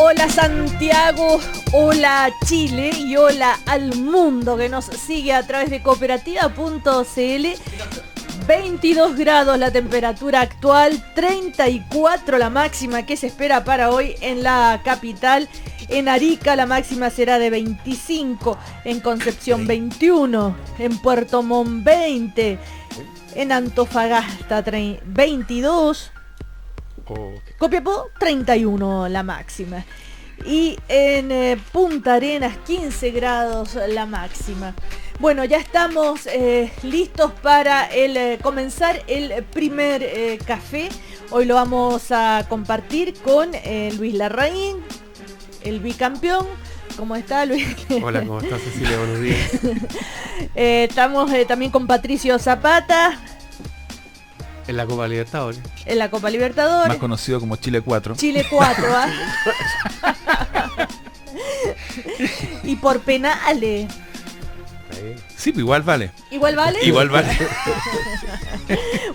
Hola Santiago, hola Chile y hola al mundo que nos sigue a través de cooperativa.cl. 22 grados la temperatura actual, 34 la máxima que se espera para hoy en la capital. En Arica la máxima será de 25, en Concepción 21, en Puerto Montt 20, en Antofagasta 22, Copiapó 31 la máxima. Y en Punta Arenas 15 grados la máxima. Bueno, ya estamos listos para comenzar el primer café. Hoy lo vamos a compartir con Luis Larraín, el bicampeón. ¿Cómo está, Luis? Hola, ¿cómo estás, Cecilia? Buenos días. Estamos también con Patricio Zapata. En la Copa Libertadores. En la Copa Libertadores. Más conocido como Chile 4. Chile 4, ¿ah? Y por penales. Sí, pues igual vale. ¿Igual vale? Igual vale.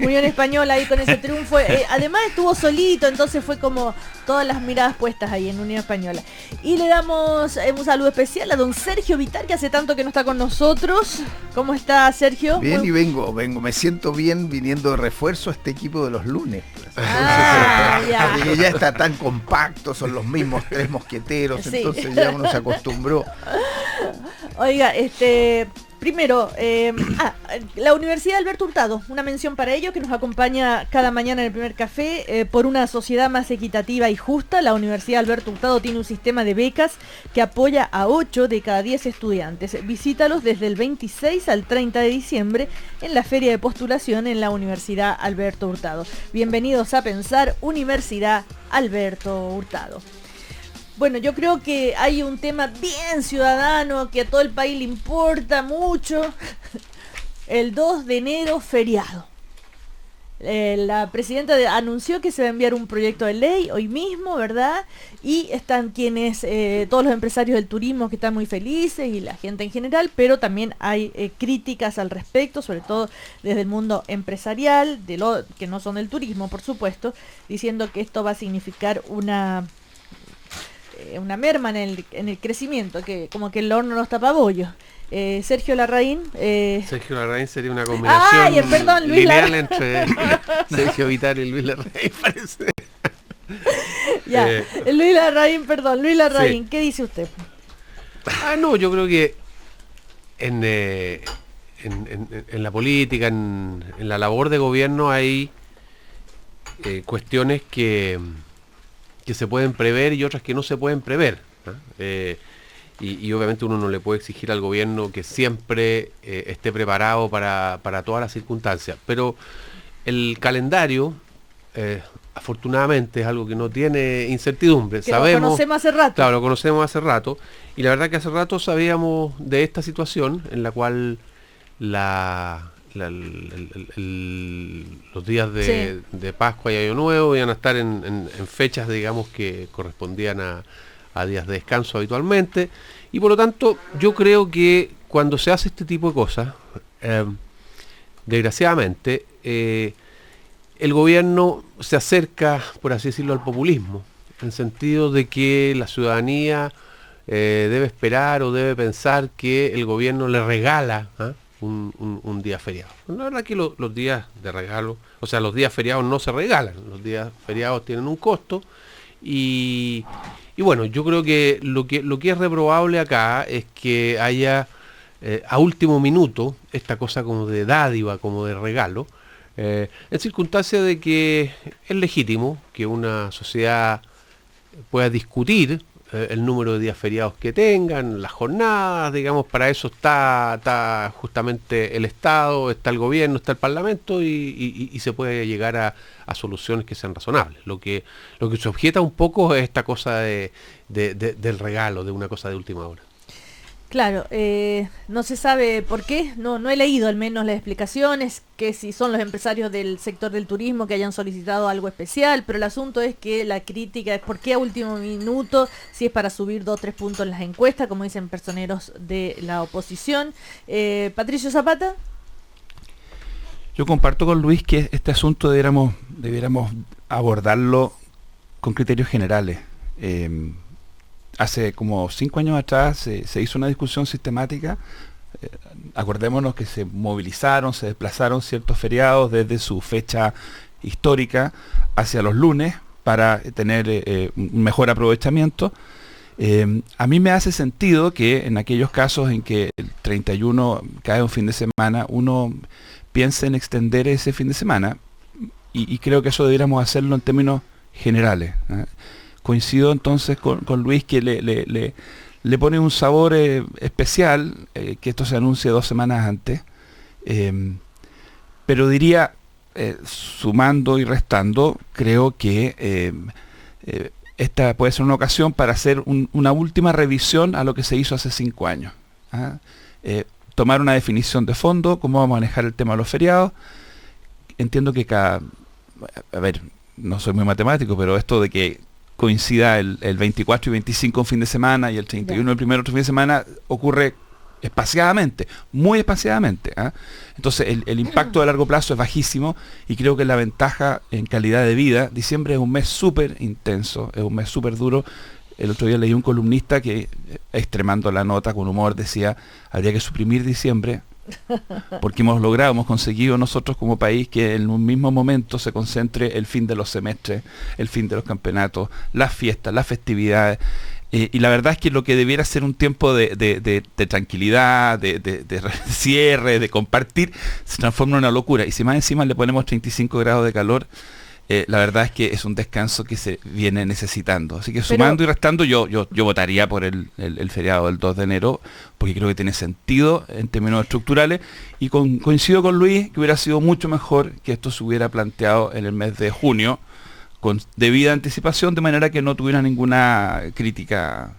Unión Española ahí con ese triunfo. Además estuvo solito, entonces fue como todas las miradas puestas ahí en Unión Española. Y le damos un saludo especial a don Sergio Vitar, que hace tanto que no está con nosotros. ¿Cómo está, Sergio? Bien, y vengo, me siento bien viniendo de refuerzo a este equipo de los lunes. Porque ya está tan compacto, son los mismos tres mosqueteros, sí. Entonces ya uno se acostumbró. Oiga, primero, la Universidad Alberto Hurtado, una mención para ello, que nos acompaña cada mañana en el primer café. Por una sociedad más equitativa y justa, la Universidad Alberto Hurtado tiene un sistema de becas que apoya a 8 de cada 10 estudiantes. Visítalos desde el 26 al 30 de diciembre en la feria de postulación en la Universidad Alberto Hurtado. Bienvenidos a Pensar, Universidad Alberto Hurtado. Bueno, yo creo que hay un tema bien ciudadano que a todo el país le importa mucho. El 2 de enero, feriado. La presidenta anunció que se va a enviar un proyecto de ley hoy mismo, ¿verdad? Y están todos los empresarios del turismo que están muy felices y la gente en general, pero también hay críticas al respecto, sobre todo desde el mundo empresarial, que no son del turismo, por supuesto, diciendo que esto va a significar una merma en el crecimiento, que como que el horno no tapa bollos. Sergio Larraín. Sergio Larraín sería una combinación Luis lineal entre Sergio Vitar y Luis Larraín, parece. Ya, Luis Larraín, sí. ¿Qué dice usted? No, yo creo que en la política, en la labor de gobierno hay cuestiones que se pueden prever y otras que no se pueden prever, ¿no? Y obviamente uno no le puede exigir al gobierno que siempre esté preparado para todas las circunstancias, pero el calendario afortunadamente es algo que no tiene incertidumbre. Que sabemos, lo conocemos hace rato. Claro, lo conocemos hace rato, y la verdad que hace rato sabíamos de esta situación en la cual los días de Pascua y Año Nuevo iban a estar en fechas, digamos, que correspondían a días de descanso habitualmente, y por lo tanto yo creo que cuando se hace este tipo de cosas, desgraciadamente el gobierno se acerca, por así decirlo, al populismo, en el sentido de que la ciudadanía debe esperar o debe pensar que el gobierno le regala un día feriado. La verdad que los días de regalo, o sea, los días feriados no se regalan, los días feriados tienen un costo, y bueno, yo creo que lo que es reprobable acá es que haya a último minuto esta cosa como de dádiva, como de regalo, en circunstancia de que es legítimo que una sociedad pueda discutir el número de días feriados que tengan, las jornadas, digamos, para eso está justamente el Estado, está el gobierno, está el Parlamento, y se puede llegar a soluciones que sean razonables. Lo que se objeta un poco es esta cosa del regalo, de una cosa de última hora. Claro, no se sabe por qué, no he leído al menos las explicaciones, que si son los empresarios del sector del turismo que hayan solicitado algo especial, pero el asunto es que la crítica es por qué a último minuto, si es para subir 2 o 3 puntos en las encuestas, como dicen personeros de la oposición. Patricio Zapata. Yo comparto con Luis que este asunto debiéramos abordarlo con criterios generales. hace como 5 años atrás se hizo una discusión sistemática. Acordémonos que se movilizaron, se desplazaron ciertos feriados desde su fecha histórica hacia los lunes para tener un mejor aprovechamiento. A mí me hace sentido que en aquellos casos en que el 31 cae un fin de semana, uno piense en extender ese fin de semana, y creo que eso deberíamos hacerlo en términos generales. Coincido entonces con Luis, que le pone un sabor especial que esto se anuncie 2 semanas antes, pero diría, sumando y restando, creo que esta puede ser una ocasión para hacer una última revisión a lo que se hizo hace 5 años. Tomar una definición de fondo, cómo vamos a manejar el tema de los feriados. Entiendo que no soy muy matemático, pero esto de que coincida el 24 y 25 un fin de semana y el 31 el primero otro fin de semana ocurre espaciadamente, muy espaciadamente. Entonces el impacto a largo plazo es bajísimo, y creo que la ventaja en calidad de vida, diciembre es un mes súper intenso, es un mes súper duro. El otro día leí un columnista que, extremando la nota con humor, decía: habría que suprimir diciembre, porque hemos conseguido nosotros como país que en un mismo momento se concentre el fin de los semestres, el fin de los campeonatos, las fiestas, las festividades. Y la verdad es que lo que debiera ser un tiempo de tranquilidad, de cierre, de compartir, se transforma en una locura. Y si más encima le ponemos 35 grados de calor, la verdad es que es un descanso que se viene necesitando. Así que sumando y restando, yo votaría por el feriado del 2 de enero, porque creo que tiene sentido en términos estructurales, y coincido con Luis que hubiera sido mucho mejor que esto se hubiera planteado en el mes de junio, con debida anticipación, de manera que no tuviera ninguna crítica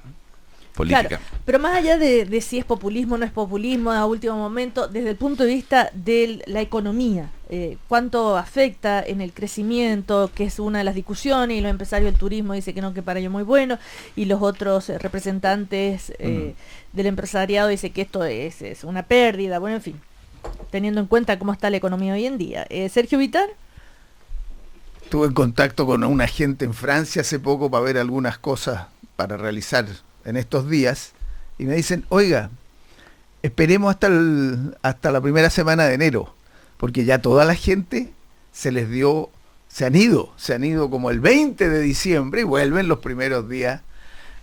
política. Claro, pero más allá de si es populismo o no es populismo a último momento, desde el punto de vista de la economía, cuánto afecta en el crecimiento, que es una de las discusiones, y los empresarios del turismo dicen que no, que para ellos muy bueno, y los otros representantes del empresariado dicen que esto es una pérdida, bueno, en fin, teniendo en cuenta cómo está la economía hoy en día. Sergio Vitar. Estuve en contacto con un agente en Francia hace poco para ver algunas cosas para realizar en estos días, y me dicen: oiga, esperemos hasta la primera semana de enero, porque ya toda la gente se han ido como el 20 de diciembre y vuelven los primeros días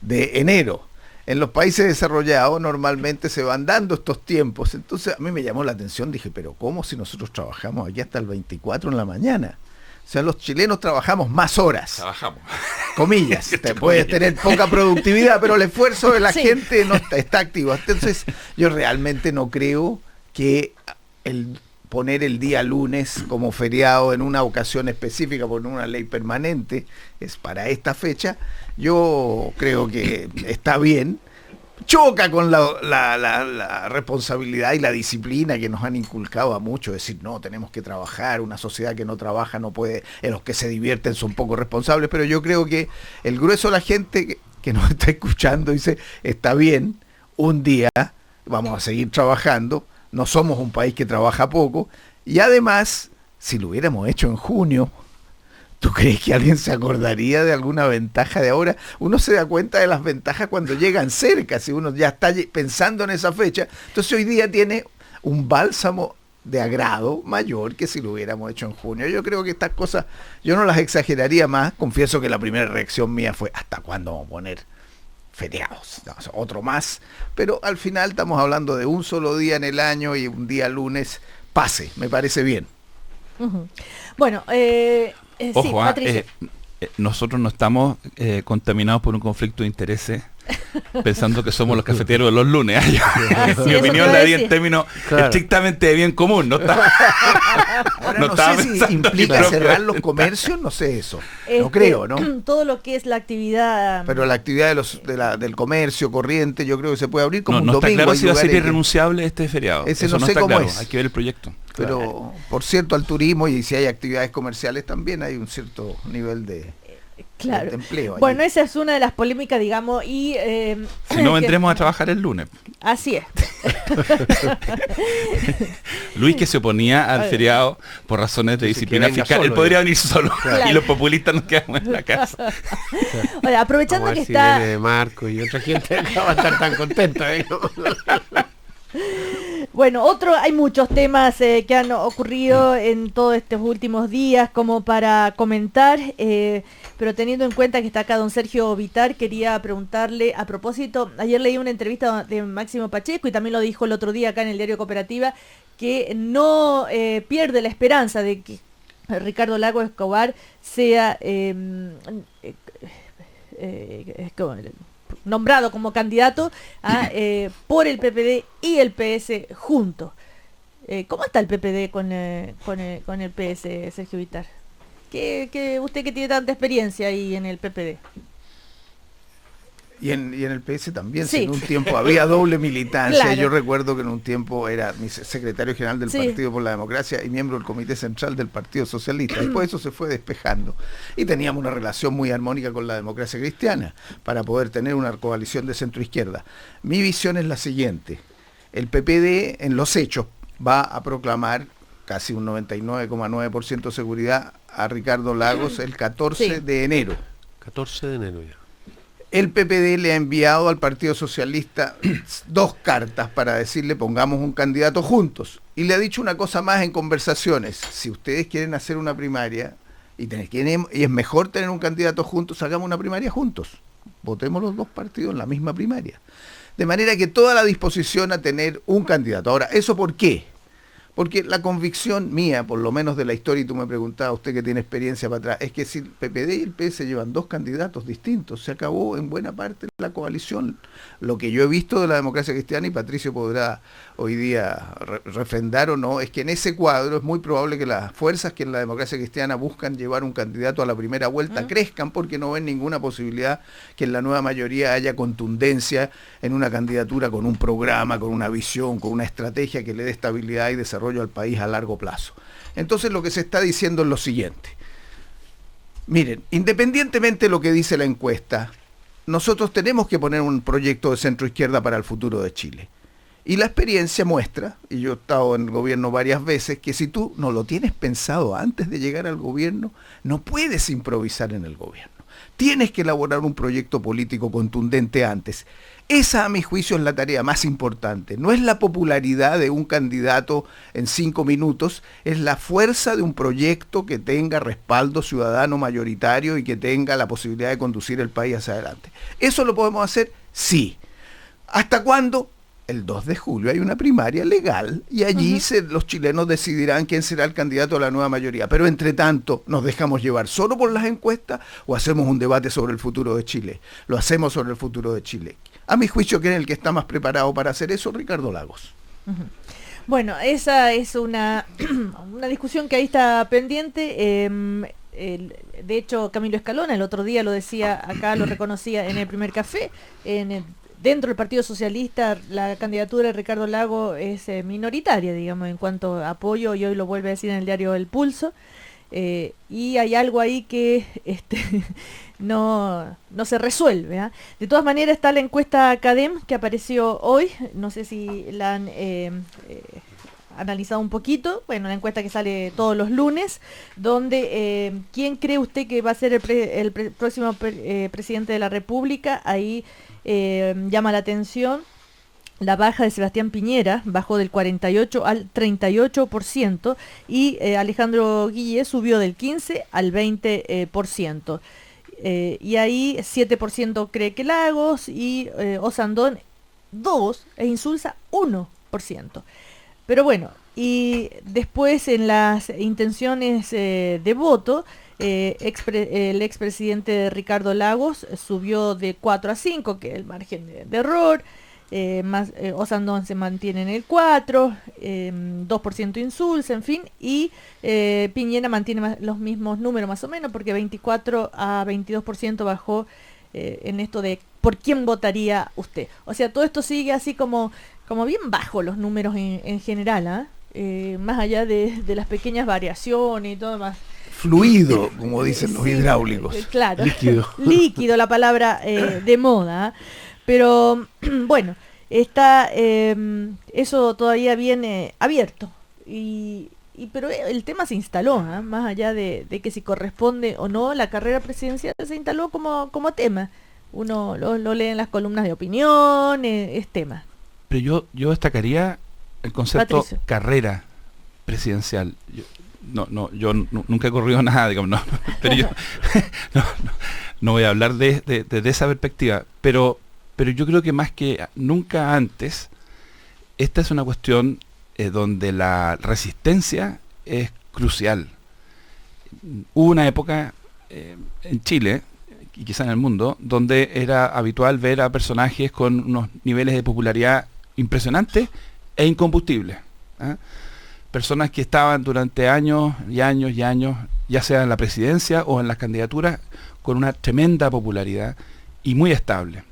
de enero. En los países desarrollados normalmente se van dando estos tiempos. Entonces a mí me llamó la atención, dije: pero ¿cómo si nosotros trabajamos aquí hasta el 24 en la mañana? O sea, los chilenos trabajamos más horas. Trabajamos. Comillas. Te puedes tener poca productividad, pero el esfuerzo de la gente no está activo. Entonces, yo realmente no creo que el poner el día lunes como feriado en una ocasión específica por una ley permanente es para esta fecha. Yo creo que está bien. Choca con la responsabilidad y la disciplina que nos han inculcado a muchos, decir: no, tenemos que trabajar, una sociedad que no trabaja no puede, los que se divierten son poco responsables. Pero yo creo que el grueso de la gente que nos está escuchando dice: está bien, un día vamos a seguir trabajando, no somos un país que trabaja poco, y además, si lo hubiéramos hecho en junio, ¿tú crees que alguien se acordaría de alguna ventaja de ahora? Uno se da cuenta de las ventajas cuando llegan cerca, si uno ya está pensando en esa fecha. Entonces hoy día tiene un bálsamo de agrado mayor que si lo hubiéramos hecho en junio. Yo creo que estas cosas, yo no las exageraría más. Confieso que la primera reacción mía fue: ¿hasta cuándo vamos a poner feriados? No, otro más. Pero al final estamos hablando de un solo día en el año, y un día lunes pase, me parece bien. Bueno, ojo, sí, nosotros no estamos contaminados por un conflicto de intereses, pensando que somos los cafeteros de los lunes. Mi opinión la di en términos estrictamente de bien común. No está. Ahora no sé si implica cerrar los comercios, no sé eso. No creo, ¿no? Todo lo que es la actividad. Pero la actividad del comercio corriente, yo creo que se puede abrir como un domingo. No está claro si va a ser irrenunciable este feriado. Eso no sé cómo claro. es. Hay que ver el proyecto. Pero, por cierto, al turismo, y si hay actividades comerciales también hay un cierto nivel de Claro. empleo allí. Bueno, esa es una de las polémicas, digamos, y... Si no, vendremos a trabajar el lunes. Así es. Luis, que se oponía al feriado por razones de Dice disciplina que venga fiscal, solo, él podría ya. venir solo. Claro. Y los populistas nos quedamos en la casa. Oye, aprovechando Vamos a que ver si está... viene Marco y otra gente no va a estar tan contenta. Bueno, hay muchos temas que han ocurrido en todos estos últimos días como para comentar, pero teniendo en cuenta que está acá don Sergio Vitar, quería preguntarle a propósito, ayer leí una entrevista de Máximo Pacheco y también lo dijo el otro día acá en el diario Cooperativa, que no pierde la esperanza de que Ricardo Lagos Escobar sea nombrado como candidato por el PPD y el PS juntos. ¿Cómo está el PPD con el PS, Sergio Vitar? Usted que tiene tanta experiencia ahí en el PPD. Y en el PS también, Sí. si en un tiempo había doble militancia. Claro. Yo recuerdo que en un tiempo era mi secretario general del Sí. Partido por la Democracia y miembro del Comité Central del Partido Socialista. Después eso se fue despejando. Y teníamos una relación muy armónica con la democracia cristiana para poder tener una coalición de centro-izquierda. Mi visión es la siguiente. El PPD en los hechos va a proclamar casi un 99,9% de seguridad a Ricardo Lagos el 14 Sí. de enero. 14 de enero ya. El PPD le ha enviado al Partido Socialista 2 cartas para decirle pongamos un candidato juntos. Y le ha dicho una cosa más en conversaciones. Si ustedes quieren hacer una primaria y es mejor tener un candidato juntos, hagamos una primaria juntos. Votemos los 2 partidos en la misma primaria. De manera que toda la disposición a tener un candidato. Ahora, ¿eso por qué? Porque la convicción mía, por lo menos de la historia, y tú me preguntabas, usted que tiene experiencia para atrás, es que si el PPD y el PS llevan 2 candidatos distintos, se acabó en buena parte la coalición. Lo que yo he visto de la democracia cristiana, y Patricio podrá hoy día refrendar o no, es que en ese cuadro es muy probable que las fuerzas que en la democracia cristiana buscan llevar un candidato a la primera vuelta crezcan, porque no ven ninguna posibilidad que en la nueva mayoría haya contundencia en una candidatura con un programa, con una visión, con una estrategia que le dé estabilidad y desarrollo al país a largo plazo. Entonces lo que se está diciendo es lo siguiente. Miren, independientemente de lo que dice la encuesta, nosotros tenemos que poner un proyecto de centro-izquierda para el futuro de Chile. Y la experiencia muestra, y yo he estado en el gobierno varias veces, que si tú no lo tienes pensado antes de llegar al gobierno, no puedes improvisar en el gobierno. Tienes que elaborar un proyecto político contundente antes. Esa, a mi juicio, es la tarea más importante. No es la popularidad de un candidato en 5 minutos, es la fuerza de un proyecto que tenga respaldo ciudadano mayoritario y que tenga la posibilidad de conducir el país hacia adelante. ¿Eso lo podemos hacer? Sí. ¿Hasta cuándo? El 2 de julio hay una primaria legal y allí los chilenos decidirán quién será el candidato a la nueva mayoría. Pero entre tanto, ¿nos dejamos llevar solo por las encuestas o hacemos un debate sobre el futuro de Chile? Lo hacemos sobre el futuro de Chile. A mi juicio, ¿quién es el que está más preparado para hacer eso? Ricardo Lagos. Bueno, esa es una discusión que ahí está pendiente. De hecho, Camilo Escalona el otro día lo decía acá, lo reconocía en el primer café, dentro del Partido Socialista la candidatura de Ricardo Lagos es minoritaria, digamos, en cuanto a apoyo, y hoy lo vuelve a decir en el diario El Pulso, y hay algo ahí que no se resuelve, ¿eh? De todas maneras está la encuesta CADEM que apareció hoy, no sé si la han analizado un poquito, bueno, la encuesta que sale todos los lunes, donde ¿quién cree usted que va a ser el próximo presidente de la República? Ahí llama la atención la baja de Sebastián Piñera, bajó del 48 al 38%, y Alejandro Guille subió del 15 al 20%. Y ahí 7% cree que Lagos, y Osandón 2% e Insulza 1%. Pero bueno, y después en las intenciones de voto, el expresidente Ricardo Lagos subió de 4 a 5, que es el margen de error. Osandón se mantiene en el 4, 2% Insulza, en fin, y Piñera mantiene los mismos números más o menos, porque 24 a 22% bajó en esto de por quién votaría usted. O sea, todo esto sigue así como bien bajo los números en general, más allá de las pequeñas variaciones y todo más. fluido, como dicen los hidráulicos. Claro, Líquido. líquido, la palabra de moda. Pero bueno, está eso todavía viene abierto. Pero el tema se instaló, más allá de que si corresponde o no, la carrera presidencial se instaló como tema. Uno lo lee en las columnas de opinión, es tema. Pero yo destacaría el concepto Patricio. carrera presidencial. Yo nunca he corrido nada, digamos, no, pero yo no voy a hablar de esa perspectiva, pero yo creo que más que nunca antes, esta es una cuestión donde la resistencia es crucial. Hubo una época en Chile, y quizá en el mundo, donde era habitual ver a personajes con unos niveles de popularidad impresionantes e incombustibles. Personas que estaban durante años y años y años, ya sea en la presidencia o en las candidaturas, con una tremenda popularidad y muy estable.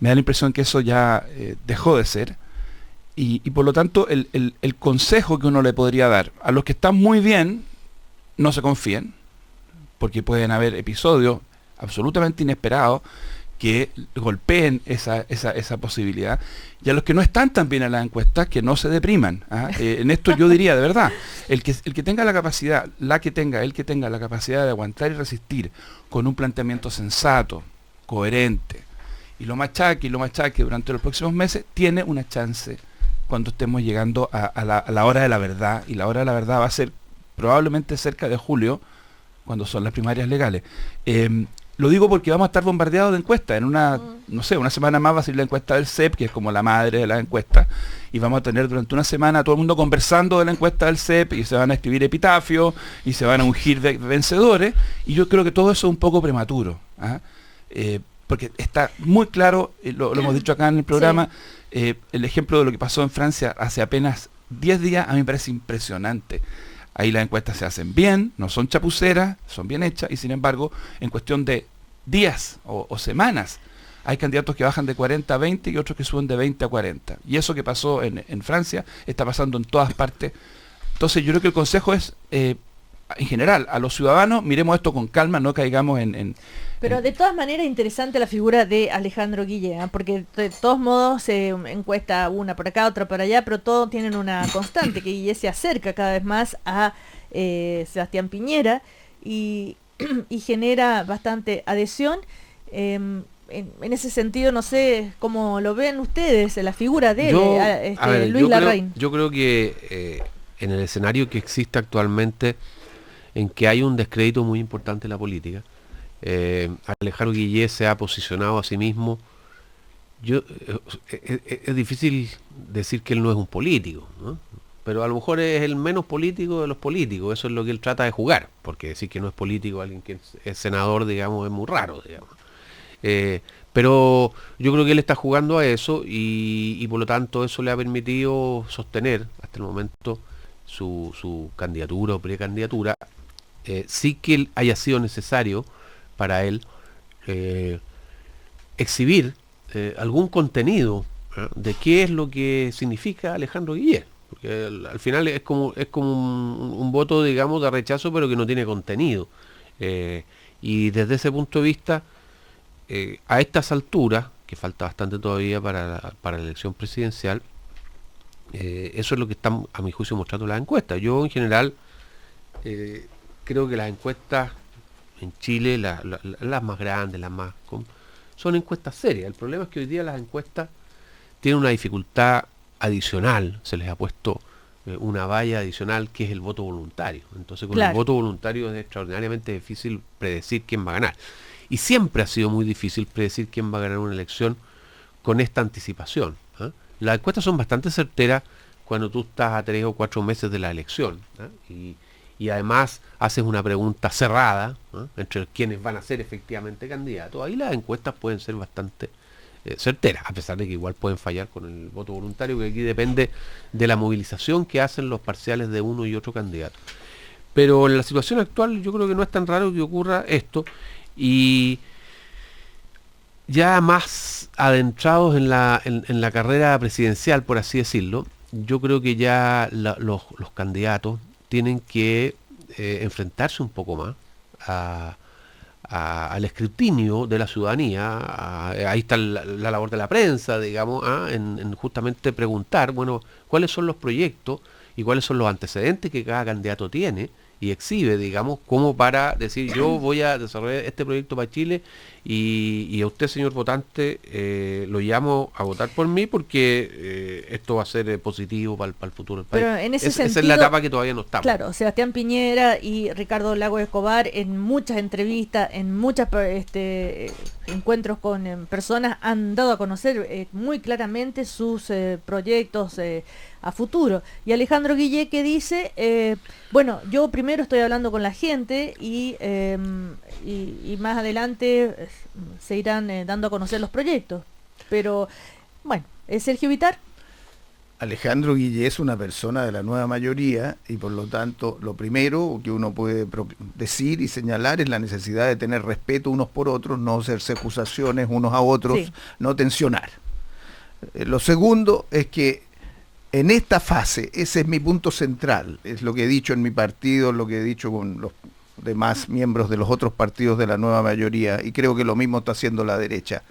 Me da la impresión que eso ya dejó de ser, y por lo tanto el consejo que uno le podría dar a los que están muy bien: no se confíen, porque pueden haber episodios absolutamente inesperados que golpeen esa posibilidad, y a los que no están tan bien en las encuestas, que no se depriman. En esto yo diría, de verdad, el que tenga la capacidad, el que tenga la capacidad de aguantar y resistir con un planteamiento sensato, coherente, y lo machaque durante los próximos meses, tiene una chance cuando estemos llegando a la hora de la verdad, y la hora de la verdad va a ser probablemente cerca de julio, cuando son las primarias legales. Lo digo porque vamos a estar bombardeados de encuestas. En una semana más va a salir la encuesta del CEP, que es como la madre de las encuestas, y vamos a tener durante una semana a todo el mundo conversando de la encuesta del CEP, y se van a escribir epitafios, y se van a ungir vencedores, y yo creo que todo eso es un poco prematuro, porque está muy claro, lo hemos dicho acá en el programa, el ejemplo de lo que pasó en Francia hace apenas 10 días, a mí me parece impresionante. Ahí las encuestas se hacen bien, no son chapuceras, son bien hechas, y sin embargo, en cuestión de días o semanas, hay candidatos que bajan de 40 a 20 y otros que suben de 20 a 40. Y eso que pasó en Francia está pasando en todas partes. Entonces yo creo que el consejo es, en general, a los ciudadanos, miremos esto con calma, no caigamos Pero de todas maneras interesante la figura de Alejandro Guille, porque de todos modos se encuesta una por acá, otra por allá, pero todos tienen una constante, que Guille se acerca cada vez más a Sebastián Piñera y genera bastante adhesión. En ese sentido, no sé cómo lo ven ustedes, la figura de Luis Larraín. Yo creo que en el escenario que existe actualmente, en que hay un descrédito muy importante en la política, Alejandro Guille se ha posicionado a sí mismo. Es difícil decir que él no es un político, ¿no? Pero a lo mejor es el menos político de los políticos. Eso es lo que él trata de jugar, porque decir que no es político alguien que es senador, digamos, es muy raro, digamos. Pero yo creo que él está jugando a eso, y por lo tanto eso le ha permitido sostener hasta el momento su candidatura o precandidatura, sí que haya sido necesario para él exhibir algún contenido de qué es lo que significa Alejandro Guille, porque al final es como un voto, digamos, de rechazo, pero que no tiene contenido, y desde ese punto de vista, a estas alturas, que falta bastante todavía para la elección presidencial, eso es lo que están, a mi juicio, mostrando las encuestas. Yo en general creo que las encuestas en Chile, las más grandes, son encuestas serias. El problema es que hoy día las encuestas tienen una dificultad adicional, se les ha puesto una valla adicional, que es el voto voluntario. Entonces con el voto voluntario es extraordinariamente difícil predecir quién va a ganar. Y siempre ha sido muy difícil predecir quién va a ganar una elección con esta anticipación. Las encuestas son bastante certeras cuando tú estás a 3 o 4 meses de la elección, y además haces una pregunta cerrada entre quienes van a ser efectivamente candidatos. Ahí las encuestas pueden ser bastante certeras, a pesar de que igual pueden fallar con el voto voluntario, que aquí depende de la movilización que hacen los parciales de uno y otro candidato. Pero en la situación actual yo creo que no es tan raro que ocurra esto, y ya más adentrados en la carrera presidencial, por así decirlo, yo creo que ya los candidatos tienen que enfrentarse un poco más al escrutinio de la ciudadanía. Ahí está la labor de la prensa, digamos, en justamente preguntar, bueno, cuáles son los proyectos y cuáles son los antecedentes que cada candidato tiene y exhibe, digamos, como para decir, yo voy a desarrollar este proyecto para Chile y a usted, señor votante, lo llamo a votar por mí porque esto va a ser positivo para el futuro del país. Pero en ese sentido, esa es la etapa que todavía no estamos. Claro, Sebastián Piñera y Ricardo Lagos Escobar en muchas entrevistas, en muchos encuentros con personas han dado a conocer muy claramente sus proyectos a futuro. Y Alejandro Guillé que dice, bueno, yo primero estoy hablando con la gente y más adelante se irán dando a conocer los proyectos. Pero, bueno, Sergio Vitar. Alejandro Guillé es una persona de la nueva mayoría y por lo tanto lo primero que uno puede decir y señalar es la necesidad de tener respeto unos por otros, no hacerse acusaciones unos a otros, sí, no tensionar. Lo segundo es que en esta fase, ese es mi punto central, es lo que he dicho en mi partido, lo que he dicho con los demás miembros de los otros partidos de la nueva mayoría, y creo que lo mismo está haciendo la derecha.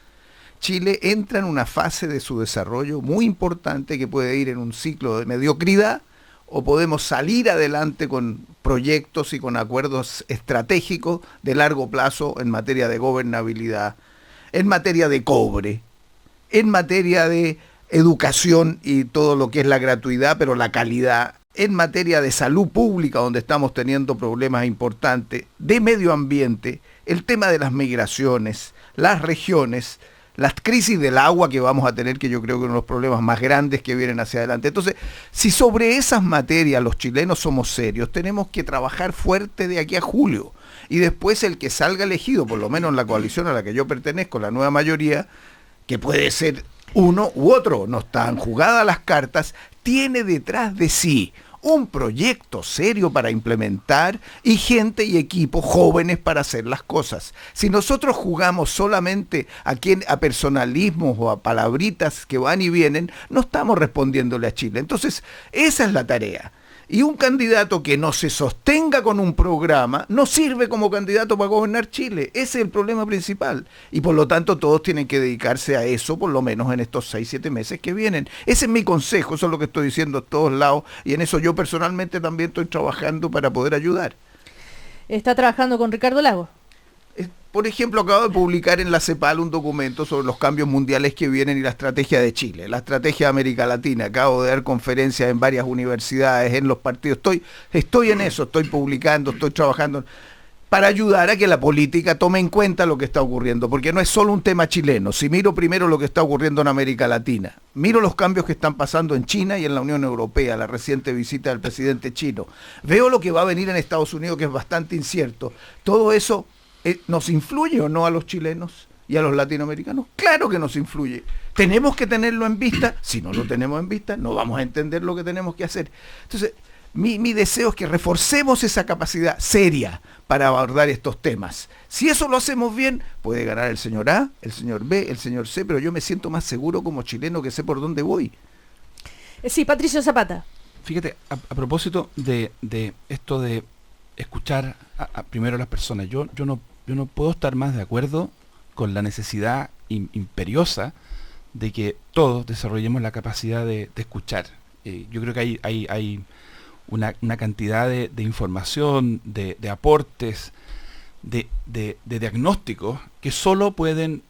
Chile entra en una fase de su desarrollo muy importante que puede ir en un ciclo de mediocridad o podemos salir adelante con proyectos y con acuerdos estratégicos de largo plazo en materia de gobernabilidad, en materia de cobre, en materia de educación y todo lo que es la gratuidad, pero la calidad, en materia de salud pública, donde estamos teniendo problemas importantes, de medio ambiente, el tema de las migraciones, las regiones, las crisis del agua que vamos a tener, que yo creo que es uno de los problemas más grandes que vienen hacia adelante. Entonces, si sobre esas materias los chilenos somos serios, tenemos que trabajar fuerte de aquí a julio. Y después el que salga elegido, por lo menos en la coalición a la que yo pertenezco, la nueva mayoría, que puede ser uno u otro, no están jugadas las cartas, tiene detrás de sí un proyecto serio para implementar y gente y equipos jóvenes para hacer las cosas. Si nosotros jugamos solamente a personalismos o a palabritas que van y vienen, no estamos respondiéndole a Chile. Entonces, esa es la tarea. Y un candidato que no se sostenga con un programa no sirve como candidato para gobernar Chile. Ese es el problema principal. Y por lo tanto todos tienen que dedicarse a eso, por lo menos en estos 6-7 meses que vienen. Ese es mi consejo, eso es lo que estoy diciendo a todos lados. Y en eso yo personalmente también estoy trabajando para poder ayudar. ¿Está trabajando con Ricardo Lagos? Por ejemplo, acabo de publicar en la CEPAL un documento sobre los cambios mundiales que vienen y la estrategia de Chile, la estrategia de América Latina. Acabo de dar conferencias en varias universidades, en los partidos. Estoy en eso, estoy publicando, estoy trabajando para ayudar a que la política tome en cuenta lo que está ocurriendo, porque no es solo un tema chileno. Si miro primero lo que está ocurriendo en América Latina, miro los cambios que están pasando en China y en la Unión Europea, la reciente visita del presidente chino, veo lo que va a venir en Estados Unidos, que es bastante incierto. Todo eso ¿nos influye o no a los chilenos y a los latinoamericanos? Claro que nos influye. ¿Tenemos que tenerlo en vista? Si no lo tenemos en vista, no vamos a entender lo que tenemos que hacer. Entonces, mi deseo es que reforcemos esa capacidad seria para abordar estos temas. Si eso lo hacemos bien, puede ganar el señor A, el señor B, el señor C, pero yo me siento más seguro como chileno que sé por dónde voy. Sí, Patricio Zapata. Fíjate, a propósito de esto de escuchar primero a las personas, yo no puedo estar más de acuerdo con la necesidad imperiosa de que todos desarrollemos la capacidad de escuchar. Yo creo que hay una cantidad de información, de aportes, de diagnósticos que solo pueden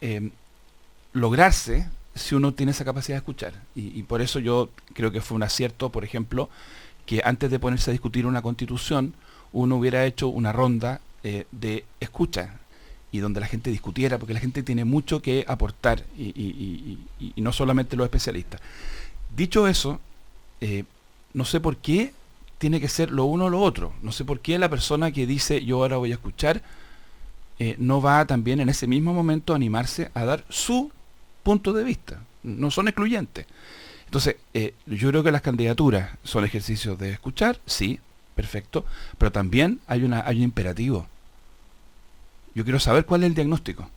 lograrse si uno tiene esa capacidad de escuchar. Y por eso yo creo que fue un acierto, por ejemplo, que antes de ponerse a discutir una constitución, uno hubiera hecho una ronda de escucha y donde la gente discutiera, porque la gente tiene mucho que aportar y no solamente los especialistas. Dicho eso, no sé por qué tiene que ser lo uno o lo otro. No sé por qué la persona que dice yo ahora voy a escuchar no va también en ese mismo momento a animarse a dar su punto de vista. No son excluyentes. Entonces, yo creo que las candidaturas son ejercicios de escuchar, sí, perfecto, pero también hay un imperativo. Yo quiero saber cuál es el diagnóstico.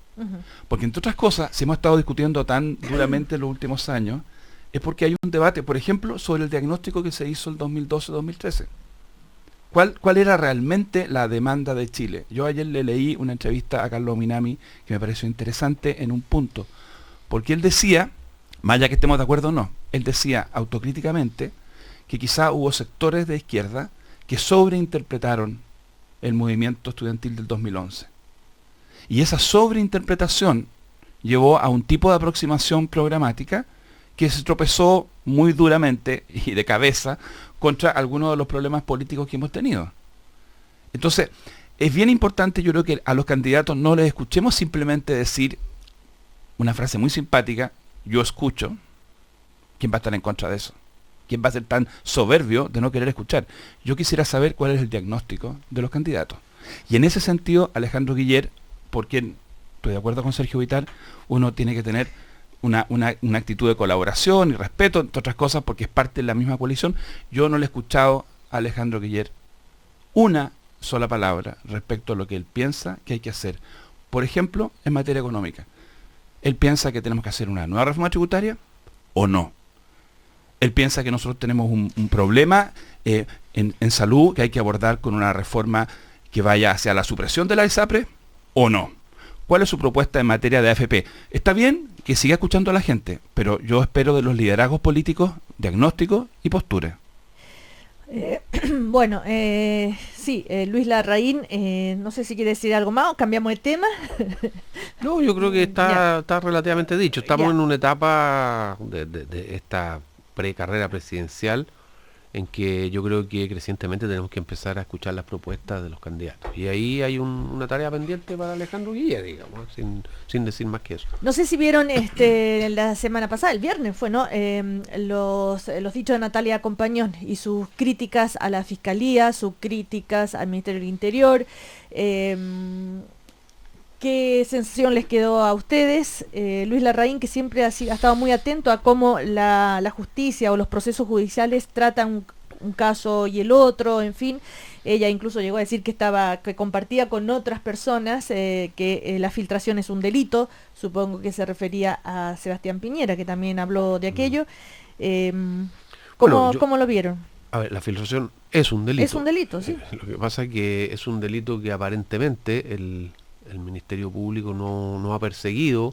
Porque entre otras cosas, si hemos estado discutiendo tan duramente en los últimos años, es porque hay un debate, por ejemplo, sobre el diagnóstico que se hizo el 2012-2013. ¿Cuál era realmente la demanda de Chile? Yo ayer le leí una entrevista a Carlos Minami que me pareció interesante en un punto, porque él decía, más allá que estemos de acuerdo o no, él decía autocríticamente que quizá hubo sectores de izquierda que sobreinterpretaron el movimiento estudiantil del 2011. Y esa sobreinterpretación llevó a un tipo de aproximación programática que se tropezó muy duramente y de cabeza contra algunos de los problemas políticos que hemos tenido. Entonces, es bien importante, yo creo, que a los candidatos no les escuchemos simplemente decir una frase muy simpática, yo escucho. ¿Quién va a estar en contra de eso? ¿Quién va a ser tan soberbio de no querer escuchar? Yo quisiera saber cuál es el diagnóstico de los candidatos. Y en ese sentido, Alejandro Guiller, por quien estoy de acuerdo con Sergio Vitar, uno tiene que tener una actitud de colaboración y respeto, entre otras cosas, porque es parte de la misma coalición. Yo no le he escuchado a Alejandro Guiller una sola palabra respecto a lo que él piensa que hay que hacer. Por ejemplo, en materia económica. ¿Él piensa que tenemos que hacer una nueva reforma tributaria o no? ¿Él piensa que nosotros tenemos un problema en salud que hay que abordar con una reforma que vaya hacia la supresión de la ISAPRE o no? ¿Cuál es su propuesta en materia de AFP? Está bien que siga escuchando a la gente, pero yo espero de los liderazgos políticos diagnósticos y posturas. Bueno, sí, Luis Larraín, no sé si quiere decir algo más o cambiamos de tema. No, yo creo que está relativamente dicho. Estamos en una etapa de esta precarrera presidencial en que yo creo que crecientemente tenemos que empezar a escuchar las propuestas de los candidatos. Y ahí hay una tarea pendiente para Alejandro Guiller, digamos, sin decir más que eso. No sé si vieron la semana pasada, el viernes fue, ¿no? Los dichos de Natalia Compañón y sus críticas a la Fiscalía, sus críticas al Ministerio del Interior. ¿Qué sensación les quedó a ustedes? Luis Larraín, que siempre ha estado muy atento a cómo la justicia o los procesos judiciales tratan un caso y el otro, en fin. Ella incluso llegó a decir que compartía con otras personas que la filtración es un delito. Supongo que se refería a Sebastián Piñera, que también habló de aquello. ¿Cómo lo vieron? A ver, la filtración es un delito. Es un delito, sí. Lo que pasa es que es un delito que aparentemente el Ministerio Público no ha perseguido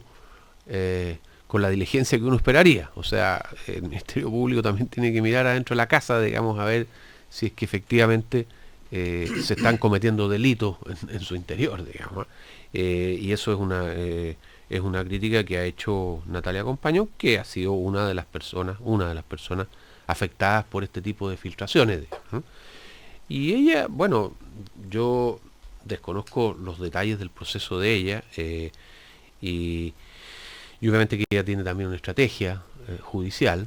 con la diligencia que uno esperaría. O sea, el Ministerio Público también tiene que mirar adentro de la casa, digamos, a ver si es que efectivamente se están cometiendo delitos en su interior, digamos. Y eso es una crítica que ha hecho Natalia Compañón, que ha sido una de las personas afectadas por este tipo de filtraciones, digamos. Y ella, bueno, yo desconozco los detalles del proceso de ella y obviamente que ella tiene también una estrategia judicial,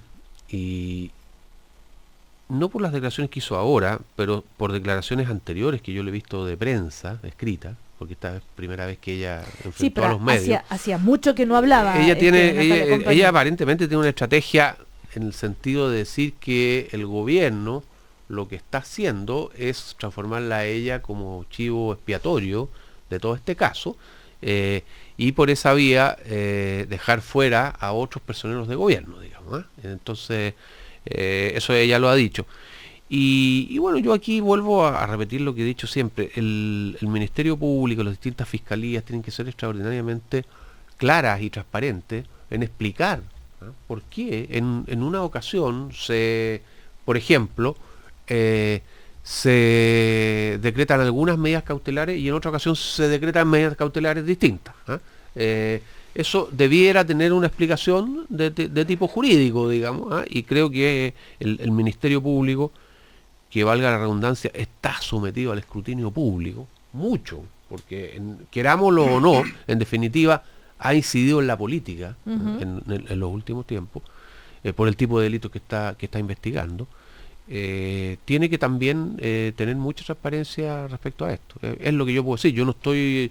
y no por las declaraciones que hizo ahora, pero por declaraciones anteriores que yo le he visto de prensa escrita, porque esta es primera vez que ella enfrentó a los medios. Hacía mucho que no hablaba. Ella aparentemente tiene una estrategia en el sentido de decir que el gobierno lo que está haciendo es transformarla a ella como chivo expiatorio de todo este caso, y por esa vía dejar fuera a otros personeros de gobierno, digamos. Entonces, eso ella lo ha dicho. Y bueno, yo aquí vuelvo a repetir lo que he dicho siempre. El Ministerio Público, las distintas fiscalías tienen que ser extraordinariamente claras y transparentes en explicar por qué en una ocasión por ejemplo, se decretan algunas medidas cautelares y en otra ocasión se decretan medidas cautelares distintas. Eso debiera tener una explicación de tipo jurídico, digamos, y creo que el Ministerio Público, que valga la redundancia, está sometido al escrutinio público, mucho, porque querámoslo o no, en definitiva, ha incidido en la política en los últimos tiempos, por el tipo de delitos que está investigando. Tiene que también tener mucha transparencia respecto a esto. Es lo que yo puedo decir. Yo no estoy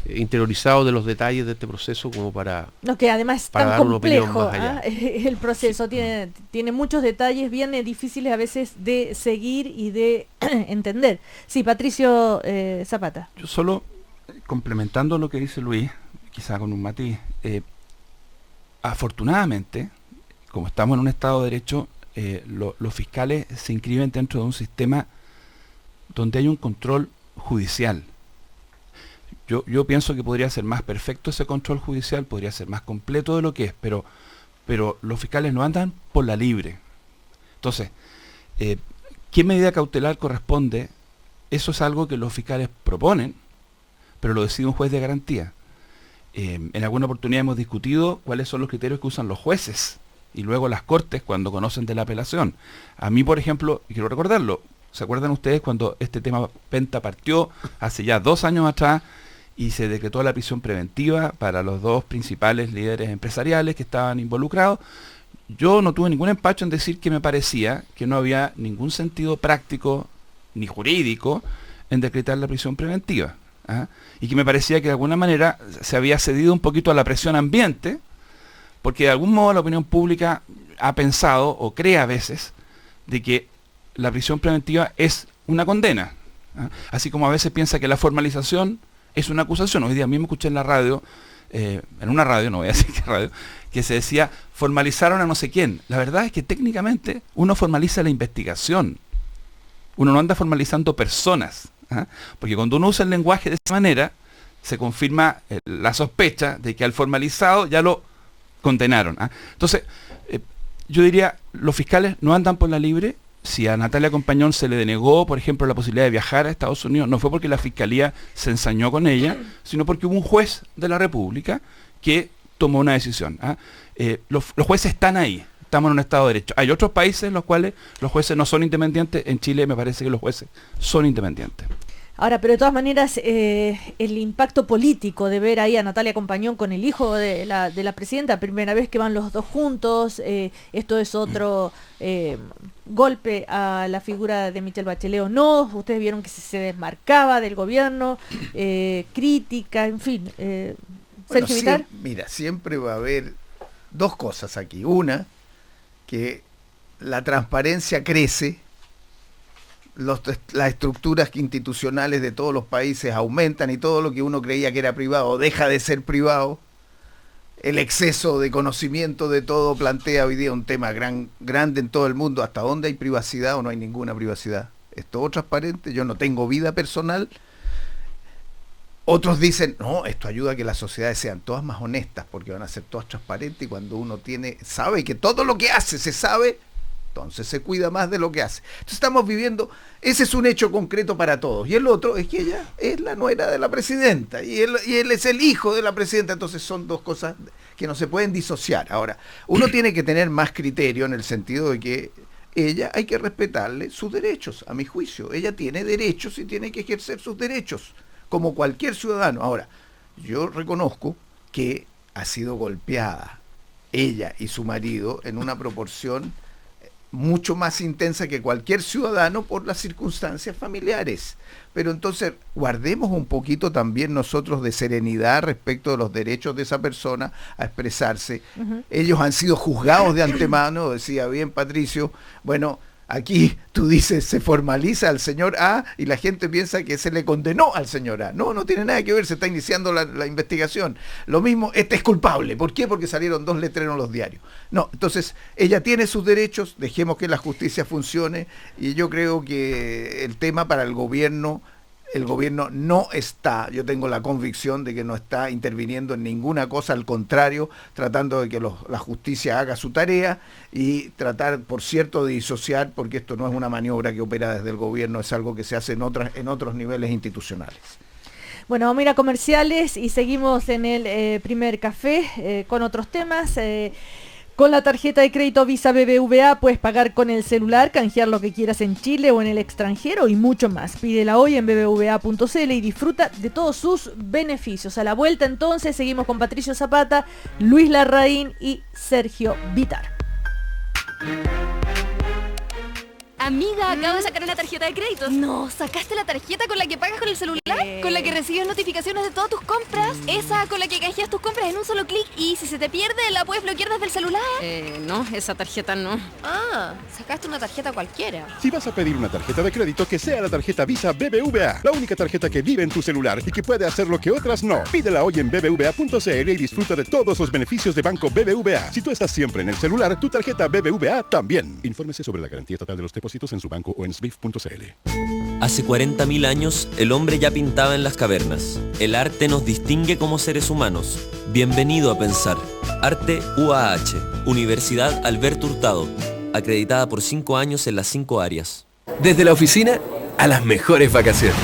interiorizado de los detalles de este proceso como para... No, que además es tan complejo, el proceso tiene muchos detalles bien difíciles a veces de seguir y de entender. Sí, Patricio Zapata. Yo solo, complementando lo que dice Luis, quizá con un matiz, afortunadamente, como estamos en un Estado de Derecho, los fiscales se inscriben dentro de un sistema donde hay un control judicial. Yo pienso que podría ser más perfecto ese control judicial, podría ser más completo de lo que es, pero los fiscales no andan por la libre. Entonces, ¿qué medida cautelar corresponde? Eso es algo que los fiscales proponen, pero lo decide un juez de garantía. En alguna oportunidad hemos discutido cuáles son los criterios que usan los jueces y luego las cortes cuando conocen de la apelación. A mí, por ejemplo, y quiero recordarlo, ¿se acuerdan ustedes cuando este tema Penta partió hace ya 2 años atrás y se decretó la prisión preventiva para los 2 principales líderes empresariales que estaban involucrados? Yo no tuve ningún empacho en decir que me parecía que no había ningún sentido práctico ni jurídico en decretar la prisión preventiva. Y que me parecía que de alguna manera se había cedido un poquito a la presión ambiente, porque de algún modo la opinión pública ha pensado o cree a veces de que la prisión preventiva es una condena, así como a veces piensa que la formalización es una acusación. Hoy día mismo escuché en la radio, en una radio, no voy a decir qué radio, que se decía formalizaron a no sé quién. La verdad es que técnicamente uno formaliza la investigación, uno no anda formalizando personas, porque cuando uno usa el lenguaje de esa manera se confirma la sospecha de que al formalizado ya lo condenaron. Entonces, yo diría, los fiscales no andan por la libre. Si a Natalia Compañón se le denegó, por ejemplo, la posibilidad de viajar a Estados Unidos, no fue porque la Fiscalía se ensañó con ella, sino porque hubo un juez de la República que tomó una decisión. Los jueces están ahí, estamos en un Estado de Derecho. Hay otros países en los cuales los jueces no son independientes. En Chile me parece que los jueces son independientes. Ahora, pero de todas maneras, el impacto político de ver ahí a Natalia Compañón con el hijo de la presidenta, primera vez que van los dos juntos, esto es otro golpe a la figura de Michelle Bachelet o no. Ustedes vieron que se desmarcaba del gobierno, crítica, en fin. Sergio Vitar. Mira, siempre va a haber 2 cosas aquí. Una, que la transparencia crece, las estructuras institucionales de todos los países aumentan y todo lo que uno creía que era privado deja de ser privado. El exceso de conocimiento de todo plantea hoy día un tema grande en todo el mundo. ¿Hasta dónde hay privacidad o no hay ninguna privacidad? Es todo transparente, yo no tengo vida personal. Otros dicen, no, esto ayuda a que las sociedades sean todas más honestas porque van a ser todas transparentes, y cuando uno sabe que todo lo que hace se sabe, entonces se cuida más de lo que hace. Entonces estamos viviendo, ese es un hecho concreto para todos. Y el otro es que ella es la nuera de la presidenta y él es el hijo de la presidenta. Entonces son 2 cosas que no se pueden disociar. Ahora, uno tiene que tener más criterio en el sentido de que ella hay que respetarle sus derechos, a mi juicio. Ella tiene derechos y tiene que ejercer sus derechos, como cualquier ciudadano. Ahora, yo reconozco que ha sido golpeada ella y su marido en una proporción mucho más intensa que cualquier ciudadano por las circunstancias familiares. Pero entonces guardemos un poquito también nosotros de serenidad respecto de los derechos de esa persona a expresarse. Ellos han sido juzgados de antemano, decía bien Patricio. Bueno, aquí tú dices, se formaliza al señor A y la gente piensa que se le condenó al señor A. No, no tiene nada que ver, se está iniciando la investigación. Lo mismo, este es culpable. ¿Por qué? Porque salieron 2 letreros en los diarios. No, entonces, ella tiene sus derechos, dejemos que la justicia funcione, y yo creo que el tema para el gobierno no está, yo tengo la convicción de que no está interviniendo en ninguna cosa, al contrario, tratando de que la justicia haga su tarea y tratar, por cierto, de disociar, porque esto no es una maniobra que opera desde el gobierno, es algo que se hace en otros niveles institucionales. Bueno, vamos a ir a comerciales y seguimos en el primer café con otros temas. Con la tarjeta de crédito Visa BBVA puedes pagar con el celular, canjear lo que quieras en Chile o en el extranjero y mucho más. Pídela hoy en bbva.cl y disfruta de todos sus beneficios. A la vuelta entonces seguimos con Patricio Zapata, Luis Larraín y Sergio Vitar. Amiga, acabo de sacar una tarjeta de crédito. No, ¿sacaste la tarjeta con la que pagas con el celular? ¿Con la que recibes notificaciones de todas tus compras? Esa con la que canjeas tus compras en un solo clic y si se te pierde la puedes bloquear desde el celular. No, esa tarjeta no. Ah, sacaste una tarjeta cualquiera. Si vas a pedir una tarjeta de crédito, que sea la tarjeta Visa BBVA, la única tarjeta que vive en tu celular y que puede hacer lo que otras no. Pídela hoy en bbva.cl y disfruta de todos los beneficios de Banco BBVA. Si tú estás siempre en el celular, tu tarjeta BBVA también. Infórmese sobre la garantía estatal de los depósitos en su banco o en swif.cl. Hace 40.000 años, el hombre ya pintaba en las cavernas. El arte nos distingue como seres humanos. Bienvenido a Pensar. Arte UAH, Universidad Alberto Hurtado, acreditada por 5 años en las 5 áreas. Desde la oficina a las mejores vacaciones.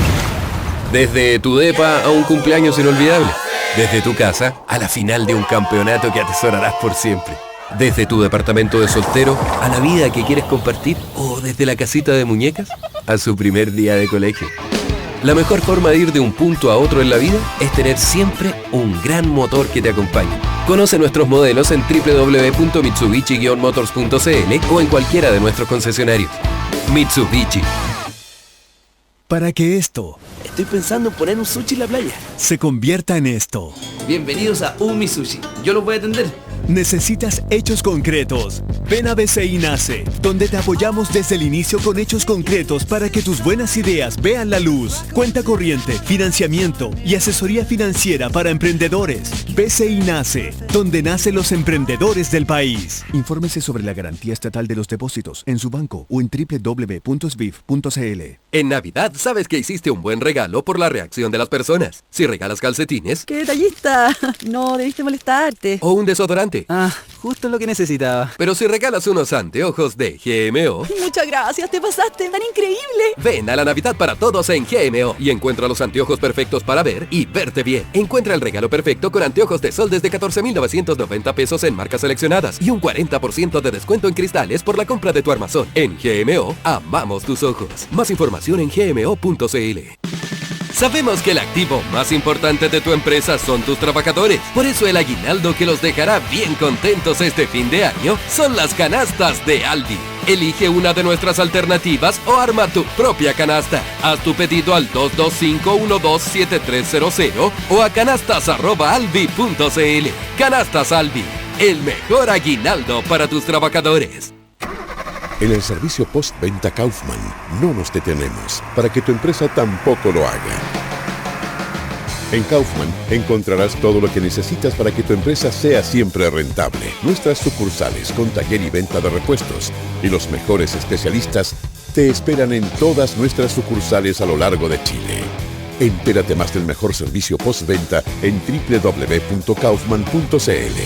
Desde tu depa a un cumpleaños inolvidable. Desde tu casa a la final de un campeonato que atesorarás por siempre. Desde tu departamento de soltero a la vida que quieres compartir. O desde la casita de muñecas a su primer día de colegio. La mejor forma de ir de un punto a otro en la vida es tener siempre un gran motor que te acompañe. Conoce nuestros modelos en www.mitsubishi-motors.cl o en cualquiera de nuestros concesionarios. Mitsubishi. Para que esto Estoy pensando en poner un sushi en la playa. se convierta en esto, Bienvenidos a Umi Sushi. Yo los voy a atender. necesitas hechos concretos. Ven a BCI Nace, donde te apoyamos desde el inicio con hechos concretos para que tus buenas ideas vean la luz. Cuenta corriente, financiamiento y asesoría financiera para emprendedores. BCI Nace, donde nacen los emprendedores del país. Infórmese sobre la garantía estatal de los depósitos en su banco o en www.sbif.cl. En Navidad sabes que hiciste un buen regalo por la reacción de las personas. Si regalas calcetines ¡Qué detallista! No debiste molestarte. o un desodorante. Ah, justo lo que necesitaba. Pero si regalas unos anteojos de GMO, Muchas gracias, te pasaste, tan increíble. ven a la Navidad para todos en GMO y encuentra los anteojos perfectos para ver y verte bien. Encuentra el regalo perfecto con anteojos de sol desde 14.990 pesos en marcas seleccionadas y un 40% de descuento en cristales por la compra de tu armazón. En GMO, amamos tus ojos. Más información en gmo.cl. Sabemos que el activo más importante de tu empresa son tus trabajadores. Por eso el aguinaldo que los dejará bien contentos este fin de año son las canastas de Alvi. Elige una de nuestras alternativas o arma tu propia canasta. Haz tu pedido al 225-127300 o a canastas@alvi.cl. Canastas Alvi, el mejor aguinaldo para tus trabajadores. En el servicio postventa Kaufman no nos detenemos para que tu empresa tampoco lo haga. En Kaufman encontrarás todo lo que necesitas para que tu empresa sea siempre rentable. Nuestras sucursales con taller y venta de repuestos y los mejores especialistas te esperan en todas nuestras sucursales a lo largo de Chile. Entérate más del mejor servicio postventa en www.kaufman.cl.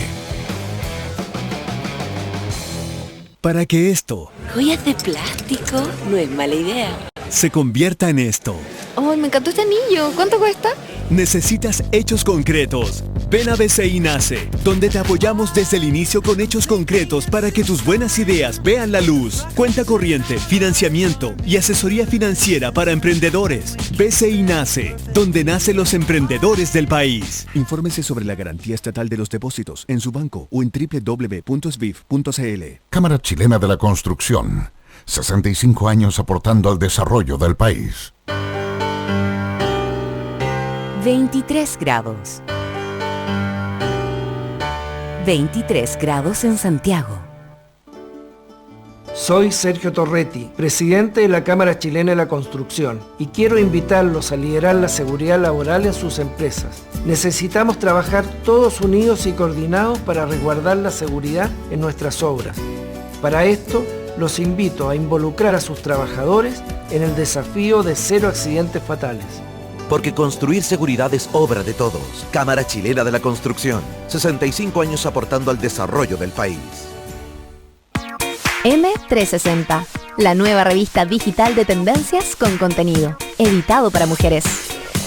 Para que esto ¿Joyas de plástico? No es mala idea. se convierta en esto, ¡Oh, me encantó este anillo! ¿Cuánto cuesta? necesitas hechos concretos. Ven a BCI Nace, donde te apoyamos desde el inicio con hechos concretos para que tus buenas ideas vean la luz. Cuenta corriente, financiamiento y asesoría financiera para emprendedores. BCI Nace, donde nacen los emprendedores del país. Infórmese sobre la garantía estatal de los depósitos en su banco o en www.sbif.cl. Cámara Chilena de la Construcción. 65 años aportando al desarrollo del país. 23 grados. 23 grados en Santiago. Soy Sergio Torretti, presidente de la Cámara Chilena de la Construcción, y quiero invitarlos a liderar la seguridad laboral en sus empresas. Necesitamos trabajar todos unidos y coordinados para resguardar la seguridad en nuestras obras. Para esto, los invito a involucrar a sus trabajadores en el desafío de 0 accidentes fatales. Porque construir seguridad es obra de todos. Cámara Chilena de la Construcción. 65 años aportando al desarrollo del país. M360, la nueva revista digital de tendencias con contenido, editado para mujeres.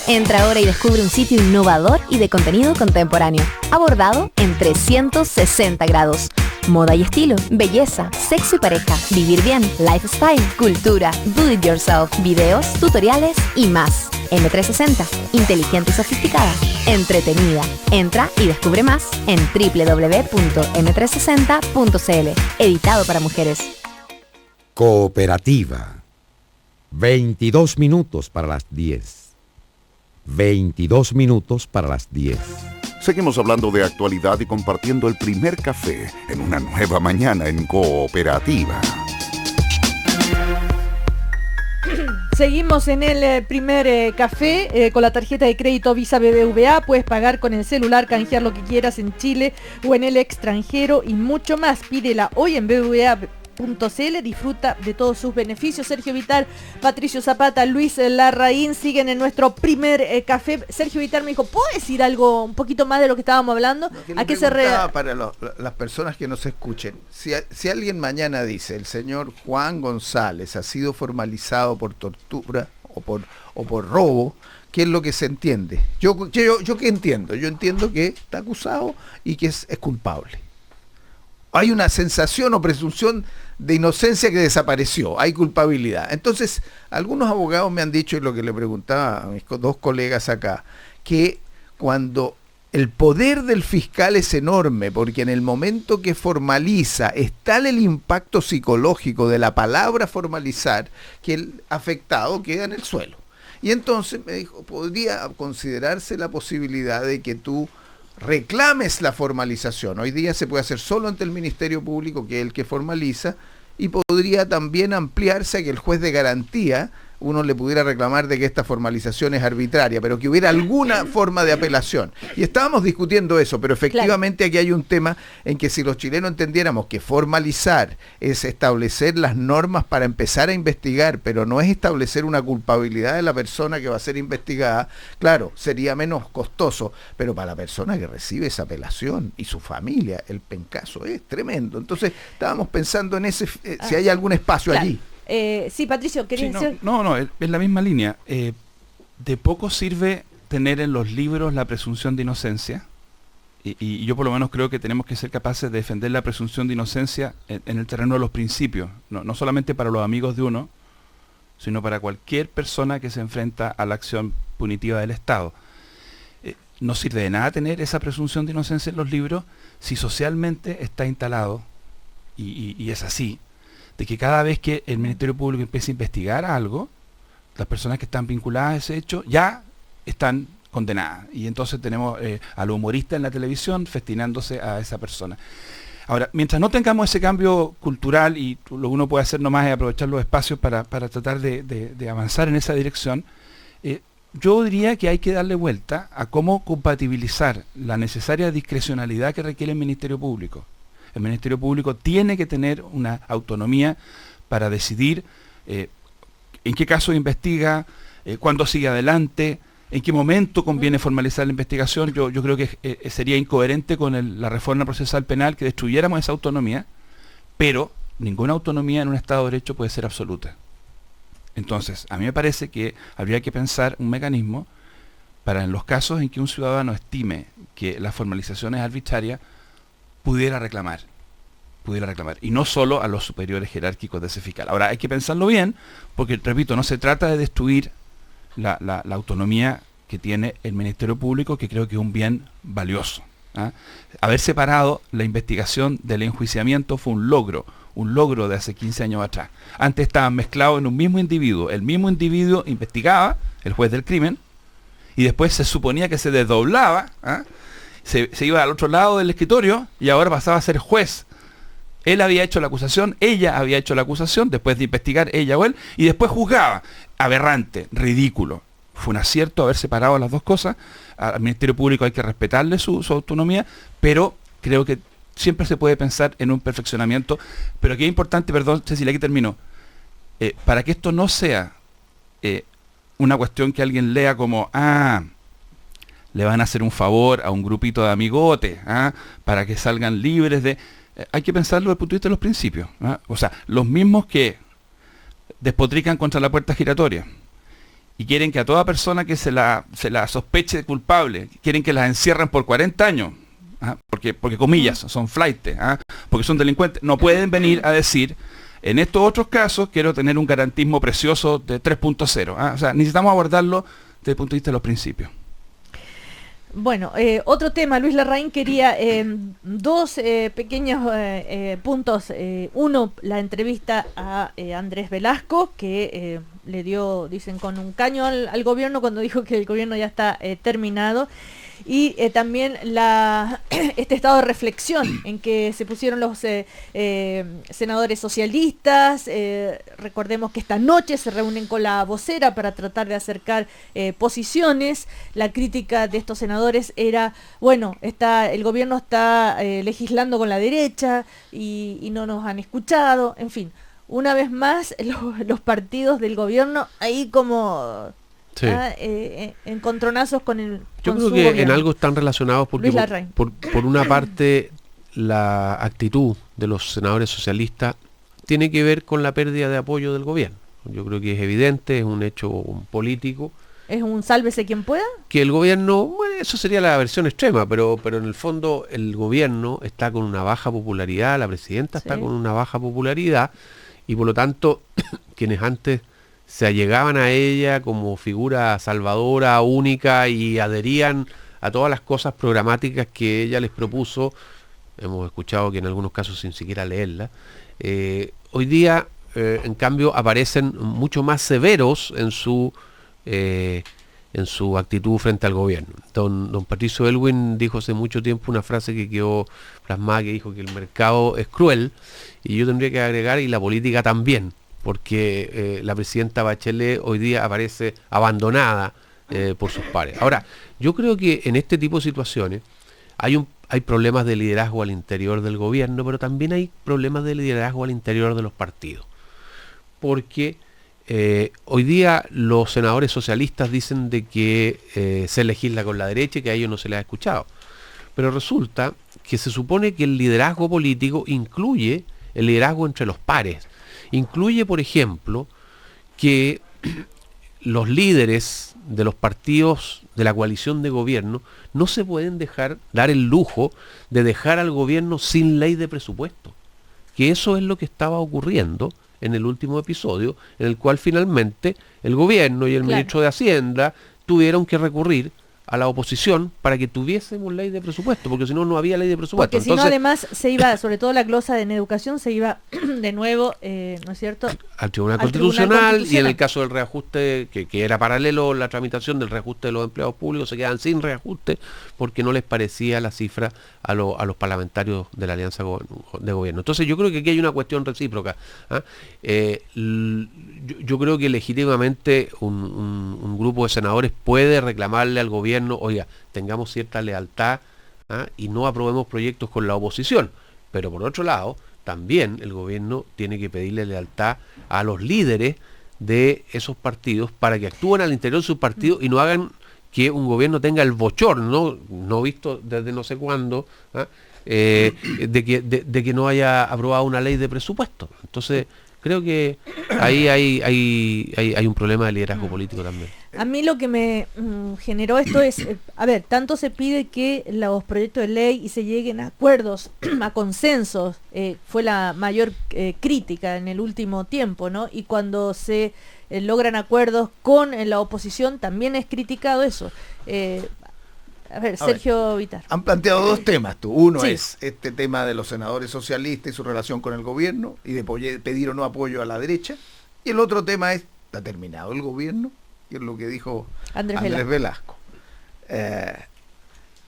Entra ahora y descubre un sitio innovador y de contenido contemporáneo, abordado en 360 grados. Moda y estilo, belleza, sexo y pareja, vivir bien, lifestyle, cultura, do it yourself, videos, tutoriales y más. M360, inteligente y sofisticada, entretenida. Entra y descubre más en www.m360.cl, editado para mujeres. Cooperativa. 22 minutos para las 10. 22 minutos para las 10. Seguimos hablando de actualidad y compartiendo el primer café en una nueva mañana en Cooperativa. Seguimos en el primer café con la tarjeta de crédito Visa BBVA. Puedes pagar con el celular, canjear lo que quieras en Chile o en el extranjero y mucho más. Pídela hoy en BBVA disfruta de todos sus beneficios. Sergio Vitar, Patricio Zapata, Luis Larraín siguen en nuestro primer café. Sergio Vitar me dijo, ¿puedo decir algo un poquito más de lo que estábamos hablando? ¿A qué se para las personas que nos escuchen? Si alguien mañana dice, el señor Juan González ha sido formalizado por tortura o por robo, ¿qué es lo que se entiende? ¿Yo qué entiendo? Yo entiendo que está acusado y que es culpable. Hay una sensación o presunción de inocencia que desapareció, hay culpabilidad. Entonces, algunos abogados me han dicho, y lo que le preguntaba a mis dos colegas acá, que cuando el poder del fiscal es enorme, porque en el momento que formaliza, es tal el impacto psicológico de la palabra formalizar, que el afectado queda en el suelo. Y entonces me dijo, podría considerarse la posibilidad de que tú reclames la formalización. Hoy día se puede hacer solo ante el Ministerio Público, que es el que formaliza, y podría también ampliarse a que el juez de garantía uno le pudiera reclamar de que esta formalización es arbitraria, pero que hubiera alguna forma de apelación. Y estábamos discutiendo eso, pero efectivamente aquí hay un tema en que si los chilenos entendiéramos que formalizar es establecer las normas para empezar a investigar, pero no es establecer una culpabilidad de la persona que va a ser investigada, claro, sería menos costoso, pero para la persona que recibe esa apelación y su familia, el pencazo es tremendo. Entonces estábamos pensando en ese, si hay algún espacio allí. Sí, Patricio, ¿querías decir? No, es la misma línea. De poco sirve tener en los libros la presunción de inocencia, y yo por lo menos creo que tenemos que ser capaces de defender la presunción de inocencia en el terreno de los principios, no solamente para los amigos de uno, sino para cualquier persona que se enfrenta a la acción punitiva del Estado. No sirve de nada tener esa presunción de inocencia en los libros si socialmente está instalado, y es así, de que cada vez que el Ministerio Público empiece a investigar algo, las personas que están vinculadas a ese hecho ya están condenadas. Y entonces tenemos a los humoristas en la televisión festinándose a esa persona. Ahora, mientras no tengamos ese cambio cultural, y lo que uno puede hacer nomás es aprovechar los espacios para tratar de avanzar en esa dirección, yo diría que hay que darle vuelta a cómo compatibilizar la necesaria discrecionalidad que requiere el Ministerio Público. El Ministerio Público tiene que tener una autonomía para decidir en qué caso investiga, cuándo sigue adelante, en qué momento conviene formalizar la investigación. Yo creo que sería incoherente con la reforma procesal penal que destruyéramos esa autonomía, pero ninguna autonomía en un Estado de Derecho puede ser absoluta. Entonces, a mí me parece que habría que pensar un mecanismo para, en los casos en que un ciudadano estime que la formalización es arbitraria, pudiera reclamar, y no solo a los superiores jerárquicos de ese fiscal. Ahora, hay que pensarlo bien, porque, repito, no se trata de destruir la autonomía que tiene el Ministerio Público, que creo que es un bien valioso. Haber separado la investigación del enjuiciamiento fue un logro de hace 15 años atrás. Antes estaban mezclados en un mismo individuo. El mismo individuo investigaba, el juez del crimen, y después se suponía que se desdoblaba, se iba al otro lado del escritorio y ahora pasaba a ser juez. Él había hecho la acusación, ella había hecho la acusación, después de investigar ella o él, y después juzgaba. Aberrante, ridículo. Fue un acierto haber separado las dos cosas. Al Ministerio Público hay que respetarle su autonomía, pero creo que siempre se puede pensar en un perfeccionamiento. Pero aquí es importante, perdón, Cecilia, aquí termino, para que esto no sea una cuestión que alguien lea como, le van a hacer un favor a un grupito de amigotes, para que salgan libres de... hay que pensarlo desde el punto de vista de los principios. O sea, los mismos que despotrican contra la puerta giratoria y quieren que a toda persona que se la sospeche culpable, quieren que las encierren por 40 años, porque comillas, son flaites, porque son delincuentes, no pueden venir a decir, en estos otros casos quiero tener un garantismo precioso de 3.0. O sea, necesitamos abordarlo desde el punto de vista de los principios. Bueno, otro tema, Luis Larraín quería dos pequeños puntos. Uno, la entrevista a Andrés Velasco, que le dio, dicen, con un caño al gobierno cuando dijo que el gobierno ya está terminado. y también este estado de reflexión en que se pusieron los senadores socialistas. Recordemos que esta noche se reúnen con la vocera para tratar de acercar posiciones. La crítica de estos senadores era, bueno, el gobierno está legislando con la derecha y no nos han escuchado, en fin. Una vez más, los partidos del gobierno ahí como sí. Encontronazos con Yo con creo su que gobierno. en algo están relacionados porque por una parte la actitud de los senadores socialistas tiene que ver con la pérdida de apoyo del gobierno. Yo creo que es evidente, es un hecho político. ¿Es un sálvese quien pueda? Que el gobierno, bueno, eso sería la versión extrema, pero en el fondo el gobierno está con una baja popularidad, la presidenta está con una baja popularidad, y por lo tanto quienes antes se allegaban a ella como figura salvadora, única, y adherían a todas las cosas programáticas que ella les propuso, hemos escuchado que en algunos casos sin siquiera leerla, hoy día en cambio aparecen mucho más severos en su actitud frente al gobierno. Don Patricio Elwin dijo hace mucho tiempo una frase que quedó plasmada, que dijo que el mercado es cruel, y yo tendría que agregar, y la política también, porque la presidenta Bachelet hoy día aparece abandonada por sus pares. Ahora, yo creo que en este tipo de situaciones hay problemas de liderazgo al interior del gobierno, pero también hay problemas de liderazgo al interior de los partidos, porque hoy día los senadores socialistas dicen de que se legisla con la derecha y que a ellos no se les ha escuchado. Pero resulta que se supone que el liderazgo político incluye el liderazgo entre los pares. Incluye, por ejemplo, que los líderes de los partidos de la coalición de gobierno no se pueden dar el lujo de dejar al gobierno sin ley de presupuesto. Que eso es lo que estaba ocurriendo en el último episodio, en el cual finalmente el gobierno y el ministro de Hacienda tuvieron que recurrir a la oposición para que tuviésemos ley de presupuesto, porque si no, no había ley de presupuesto. Porque si no, además, se iba, sobre todo la glosa en educación, se iba de nuevo, ¿no es cierto?, al Tribunal Constitucional, y en el caso del reajuste, que era paralelo la tramitación del reajuste de los empleados públicos, se quedan sin reajuste porque no les parecía la cifra a los parlamentarios de la Alianza de Gobierno. Entonces yo creo que aquí hay una cuestión recíproca. Yo creo que legítimamente un grupo de senadores puede reclamarle al gobierno, oiga, tengamos cierta lealtad y no aprobemos proyectos con la oposición. Pero por otro lado, también el gobierno tiene que pedirle lealtad a los líderes de esos partidos para que actúen al interior de sus partidos y no hagan que un gobierno tenga el bochorno, no visto desde no sé cuándo, de que no haya aprobado una ley de presupuesto. Entonces, creo que ahí hay un problema de liderazgo político también. A mí lo que me generó esto es, tanto se pide que los proyectos de ley y se lleguen a acuerdos, a consensos, fue la mayor crítica en el último tiempo, ¿no? Y cuando se logran acuerdos con la oposición, también es criticado eso. Sergio Vitar. Han planteado dos temas. Uno es este tema de los senadores socialistas y su relación con el gobierno y de pedir o no apoyo a la derecha. Y el otro tema es, ¿está terminado el gobierno? Y es lo que dijo Andrés Velasco.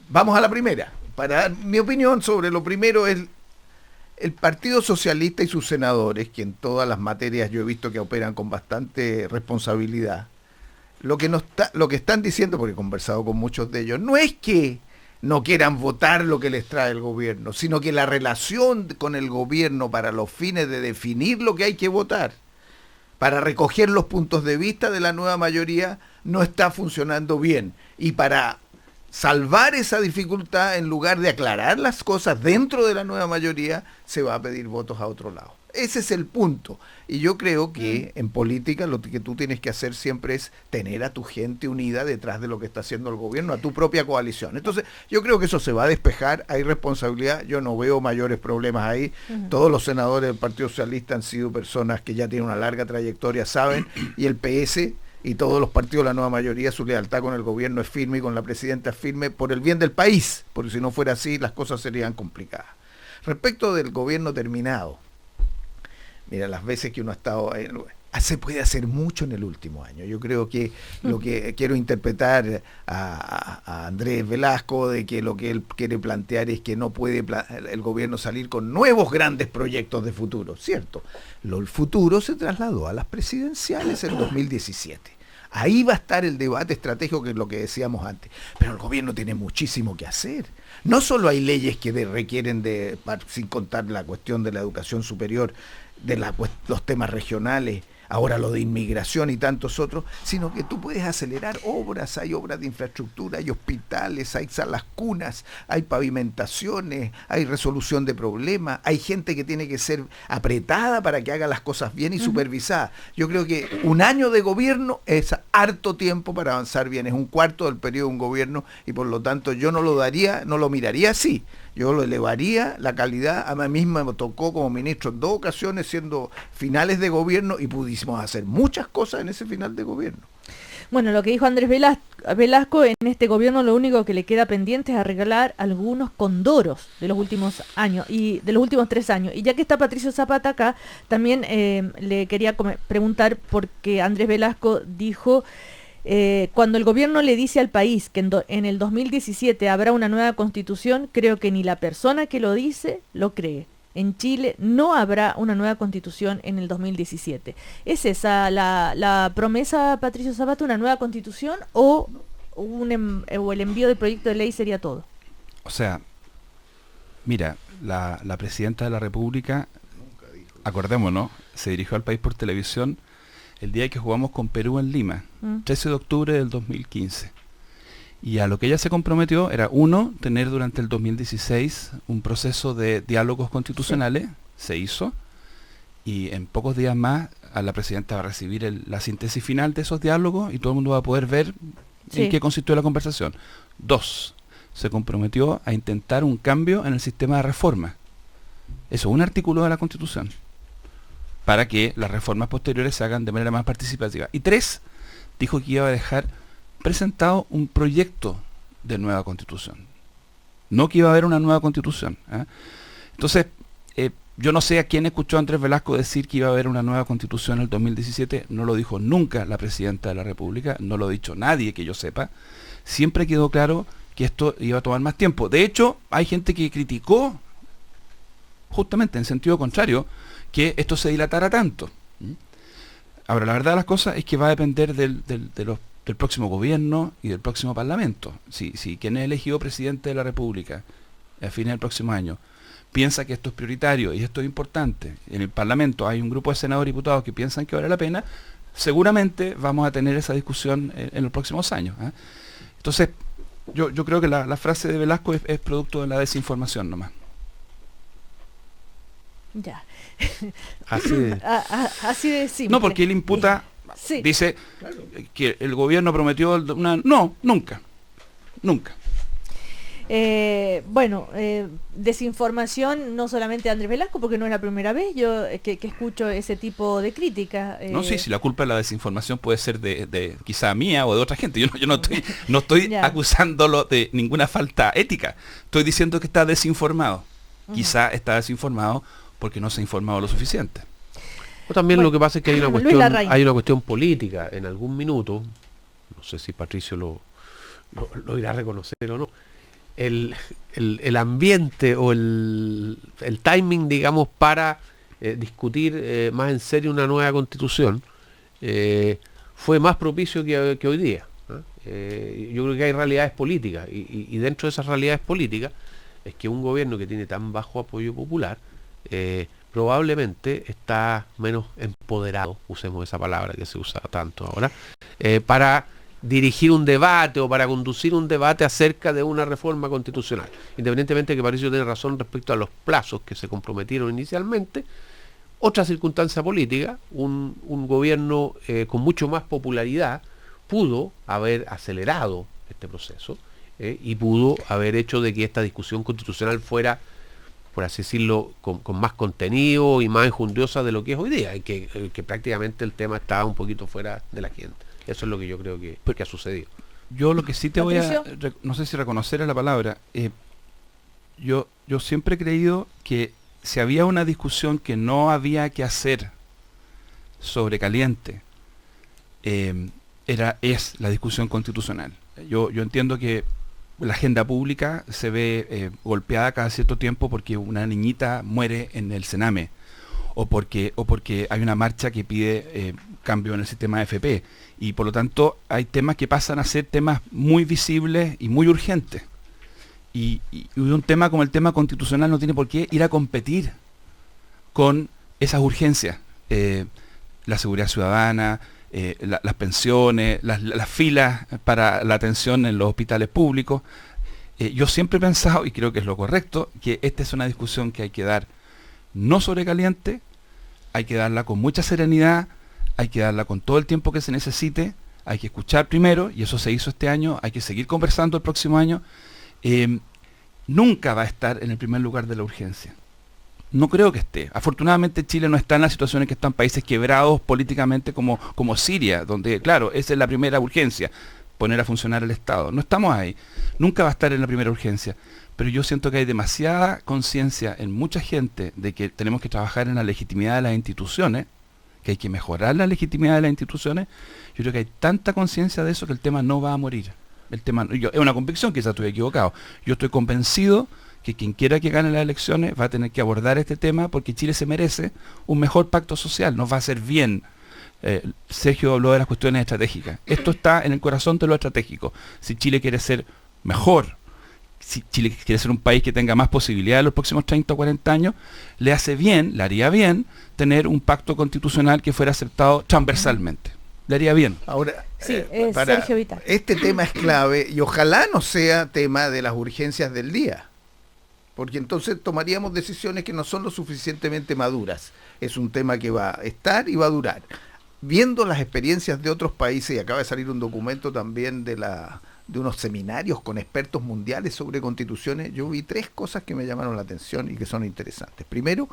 Vamos a la primera. Para mi opinión sobre lo primero es el Partido Socialista y sus senadores, que en todas las materias yo he visto que operan con bastante responsabilidad. Lo que están diciendo, porque he conversado con muchos de ellos, no es que no quieran votar lo que les trae el gobierno, sino que la relación con el gobierno para los fines de definir lo que hay que votar, para recoger los puntos de vista de la nueva mayoría, no está funcionando bien. Y para salvar esa dificultad, en lugar de aclarar las cosas dentro de la nueva mayoría, se va a pedir votos a otro lado. Ese es el punto. Y yo creo que en política lo que tú tienes que hacer siempre es tener a tu gente unida detrás de lo que está haciendo el gobierno, a tu propia coalición. Entonces, yo creo que eso se va a despejar, hay responsabilidad, yo no veo mayores problemas ahí. Todos los senadores del Partido Socialista han sido personas que ya tienen una larga trayectoria, saben, y el PS y todos los partidos de la nueva mayoría, su lealtad con el gobierno es firme y con la presidenta es firme por el bien del país, porque si no fuera así, las cosas serían complicadas. Respecto del gobierno terminado, mira, las veces que uno ha estado se puede hacer mucho en el último año. Yo creo que lo que quiero interpretar a Andrés Velasco, de que lo que él quiere plantear es que no puede el gobierno salir con nuevos grandes proyectos de futuro, ¿cierto? El futuro se trasladó a las presidenciales en 2017. Ahí va a estar el debate estratégico, que es lo que decíamos antes. Pero el gobierno tiene muchísimo que hacer. No solo hay leyes que requieren sin contar la cuestión de la educación superior, de los temas regionales, ahora lo de inmigración y tantos otros, sino que tú puedes acelerar obras, hay obras de infraestructura, hay hospitales, hay salas cunas, hay pavimentaciones, hay resolución de problemas, hay gente que tiene que ser apretada para que haga las cosas bien y supervisada. Yo creo que un año de gobierno es harto tiempo para avanzar bien, es un cuarto del periodo de un gobierno, y por lo tanto yo no lo miraría así. Yo lo elevaría la calidad. A mí mismo me tocó como ministro en 2 ocasiones, siendo finales de gobierno, y pudimos hacer muchas cosas en ese final de gobierno. Bueno, lo que dijo Andrés Velasco, en este gobierno lo único que le queda pendiente es arreglar algunos condoros de los últimos años, y de los últimos 3 años. Y ya que está Patricio Zapata acá, también le quería preguntar, porque Andrés Velasco dijo... cuando el gobierno le dice al país que en el 2017 habrá una nueva constitución, creo que ni la persona que lo dice lo cree. En Chile no habrá una nueva constitución en el 2017. ¿Es esa la promesa, Patricio Zapata, una nueva constitución, o el envío del proyecto de ley sería todo? O sea, mira, la presidenta de la República, acordémonos, se dirigió al país por televisión el día que jugamos con Perú en Lima, 13 de octubre del 2015. Y a lo que ella se comprometió era, 1, tener durante el 2016 un proceso de diálogos constitucionales, se hizo, y en pocos días más a la presidenta va a recibir la síntesis final de esos diálogos, y todo el mundo va a poder ver en qué consistió la conversación. 2, se comprometió a intentar un cambio en el sistema de reforma. Eso, un artículo de la Constitución, para que las reformas posteriores se hagan de manera más participativa. Y 3, dijo que iba a dejar presentado un proyecto de nueva constitución. No que iba a haber una nueva constitución. Entonces, yo no sé a quién escuchó a Andrés Velasco decir que iba a haber una nueva constitución en el 2017. No lo dijo nunca la presidenta de la República, no lo ha dicho nadie que yo sepa. Siempre quedó claro que esto iba a tomar más tiempo. De hecho, hay gente que criticó, justamente en sentido contrario, que esto se dilatara tanto. Ahora, la verdad de las cosas es que va a depender del próximo gobierno y del próximo parlamento. Si quien es elegido presidente de la República a fines del próximo año piensa que esto es prioritario y esto es importante, en el parlamento hay un grupo de senadores y diputados que piensan que vale la pena, seguramente vamos a tener esa discusión en los próximos años. Entonces, yo creo que la frase de Velasco es producto de la desinformación nomás. Ya. Así de simple. No, porque él imputa, dice que el gobierno prometió no, nunca. Desinformación no solamente de Andrés Velasco, porque no es la primera vez yo que escucho ese tipo de críticas. No, sí, si la culpa de la desinformación puede ser de quizá mía o de otra gente. Yo no estoy acusándolo de ninguna falta ética. Estoy diciendo que está desinformado. Quizá está desinformado porque no se ha informado lo suficiente. O también lo que pasa es que hay una cuestión política. En algún minuto, no sé si Patricio lo irá a reconocer o no, el ambiente o el timing, digamos, para discutir más en serio una nueva constitución fue más propicio que hoy día. Yo creo que hay realidades políticas y dentro de esas realidades políticas es que un gobierno que tiene tan bajo apoyo popular probablemente está menos empoderado, usemos esa palabra que se usa tanto ahora, para dirigir un debate o para conducir un debate acerca de una reforma constitucional. Independientemente de que Patricio tiene razón respecto a los plazos que se comprometieron inicialmente, otra circunstancia política, un gobierno con mucho más popularidad pudo haber acelerado este proceso y pudo haber hecho de que esta discusión constitucional fuera, por así decirlo, con más contenido y más enjundiosa de lo que es hoy día, y que prácticamente el tema está un poquito fuera de la gente. Eso es lo que yo creo que ha sucedido. Yo lo que sí te voy a, no sé si reconocer es la palabra, yo siempre he creído que si había una discusión que no había que hacer sobrecaliente es la discusión constitucional. Yo entiendo que la agenda pública se ve golpeada cada cierto tiempo porque una niñita muere en el Sename o porque hay una marcha que pide cambio en el sistema de AFP, y por lo tanto hay temas que pasan a ser temas muy visibles y muy urgentes, y un tema como el tema constitucional no tiene por qué ir a competir con esas urgencias. La seguridad ciudadana, las pensiones, las filas para la atención en los hospitales públicos. Yo siempre he pensado, y creo que es lo correcto, que esta es una discusión que hay que dar no sobrecaliente, hay que darla con mucha serenidad, hay que darla con todo el tiempo que se necesite, hay que escuchar primero, y eso se hizo este año, hay que seguir conversando el próximo año. Nunca va a estar en el primer lugar de la urgencia. No creo que esté. Afortunadamente Chile no está en las situaciones que están países quebrados políticamente como Siria, donde, claro, esa es la primera urgencia, poner a funcionar el Estado. No estamos ahí. Nunca va a estar en la primera urgencia. Pero yo siento que hay demasiada conciencia en mucha gente de que tenemos que trabajar en la legitimidad de las instituciones, que hay que mejorar la legitimidad de las instituciones. Yo creo que hay tanta conciencia de eso que el tema no va a morir. Es una convicción, quizás estoy equivocado. Yo estoy convencido que quien quiera que gane las elecciones va a tener que abordar este tema, porque Chile se merece un mejor pacto social, nos va a hacer bien. Sergio habló de las cuestiones estratégicas. Esto está en el corazón de lo estratégico. Si Chile quiere ser mejor, si Chile quiere ser un país que tenga más posibilidades en los próximos 30 o 40 años, le haría bien tener un pacto constitucional que fuera aceptado transversalmente. Le haría bien. Ahora, sí, Sergio Vital. Este tema es clave y ojalá no sea tema de las urgencias del día, porque entonces tomaríamos decisiones que no son lo suficientemente maduras. Es un tema que va a estar y va a durar. Viendo las experiencias de otros países, y acaba de salir un documento también de unos seminarios con expertos mundiales sobre constituciones, yo vi 3 cosas que me llamaron la atención y que son interesantes. Primero,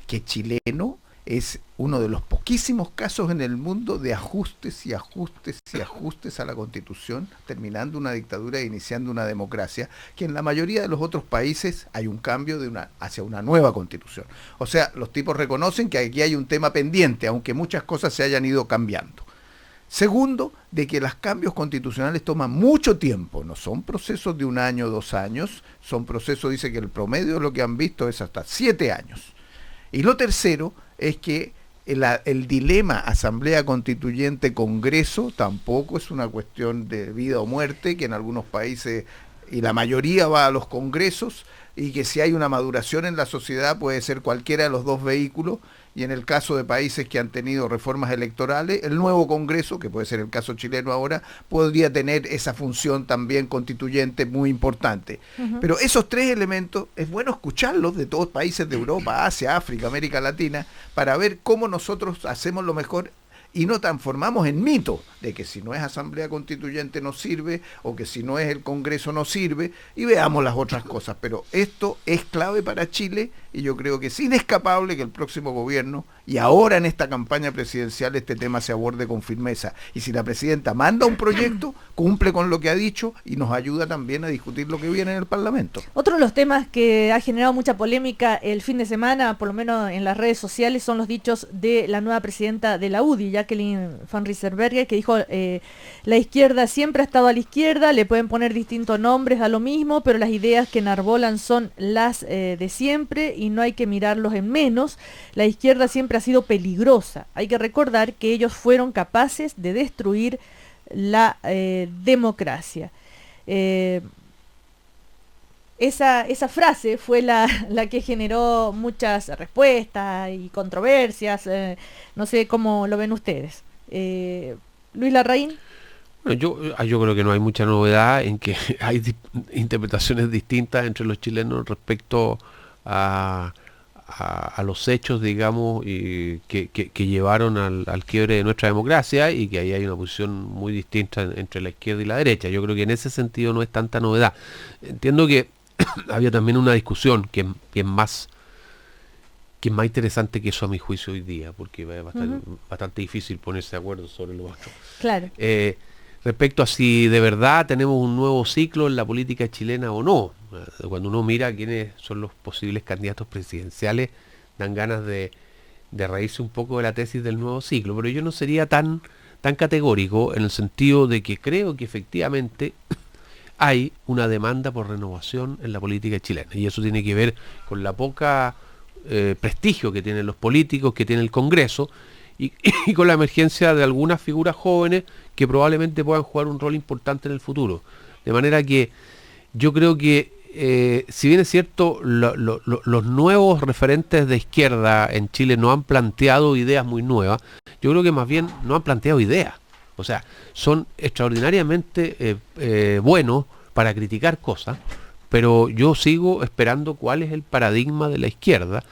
que chileno es uno de los poquísimos casos en el mundo de ajustes y ajustes y ajustes a la Constitución, terminando una dictadura e iniciando una democracia, que en la mayoría de los otros países hay un cambio hacia una nueva Constitución. O sea, los tipos reconocen que aquí hay un tema pendiente, aunque muchas cosas se hayan ido cambiando. Segundo, de que los cambios constitucionales toman mucho tiempo, no son procesos de 1 año, 2 años, son procesos, dice que el promedio de lo que han visto es hasta 7 años. Y lo tercero es que el dilema Asamblea Constituyente-Congreso tampoco es una cuestión de vida o muerte, que en algunos países, y la mayoría va a los congresos, y que si hay una maduración en la sociedad puede ser cualquiera de los 2 vehículos, y en el caso de países que han tenido reformas electorales, el nuevo Congreso, que puede ser el caso chileno ahora, podría tener esa función también constituyente muy importante. Pero esos 3 elementos, es bueno escucharlos de todos países de Europa, Asia, África, América Latina, para ver cómo nosotros hacemos lo mejor y no transformamos en mito de que si no es Asamblea Constituyente no sirve, o que si no es el Congreso no sirve, y veamos las otras cosas. Pero esto es clave para Chile, y yo creo que es inescapable que el próximo gobierno, y ahora en esta campaña presidencial, este tema se aborde con firmeza. Y si la presidenta manda un proyecto, cumple con lo que ha dicho y nos ayuda también a discutir lo que viene en el Parlamento. Otro de los temas que ha generado mucha polémica el fin de semana, por lo menos en las redes sociales, son los dichos de la nueva presidenta de la UDI, Jacqueline Van Riesenbergher, que dijo: la izquierda siempre ha estado a la izquierda, le pueden poner distintos nombres a lo mismo, pero las ideas que enarbolan son las de siempre y no hay que mirarlos en menos. La izquierda siempre ha sido peligrosa. Hay que recordar que ellos fueron capaces de destruir la democracia. Esa frase fue la que generó muchas respuestas y controversias. No sé cómo lo ven ustedes. Luis Larraín. Bueno, yo creo que no hay mucha novedad en que hay interpretaciones distintas entre los chilenos respecto a los hechos, digamos, que llevaron al quiebre de nuestra democracia, y que ahí hay una posición muy distinta entre la izquierda y la derecha. Yo creo que en ese sentido no es tanta novedad. Entiendo que había también una discusión que es más interesante que eso, a mi juicio, hoy día, porque va a estar bastante difícil ponerse de acuerdo sobre lo otro. Claro. Respecto a si de verdad tenemos un nuevo ciclo en la política chilena o no. Cuando uno mira quiénes son los posibles candidatos presidenciales, dan ganas de reírse un poco de la tesis del nuevo ciclo, pero yo no sería tan categórico en el sentido de que creo que efectivamente hay una demanda por renovación en la política chilena, y eso tiene que ver con la poca prestigio que tienen los políticos, que tiene el Congreso, y con la emergencia de algunas figuras jóvenes que probablemente puedan jugar un rol importante en el futuro. De manera que yo creo que si bien es cierto, los nuevos referentes de izquierda en Chile no han planteado ideas muy nuevas, yo creo que más bien no han planteado ideas. O sea, son extraordinariamente buenos para criticar cosas, pero yo sigo esperando cuál es el paradigma de la izquierda,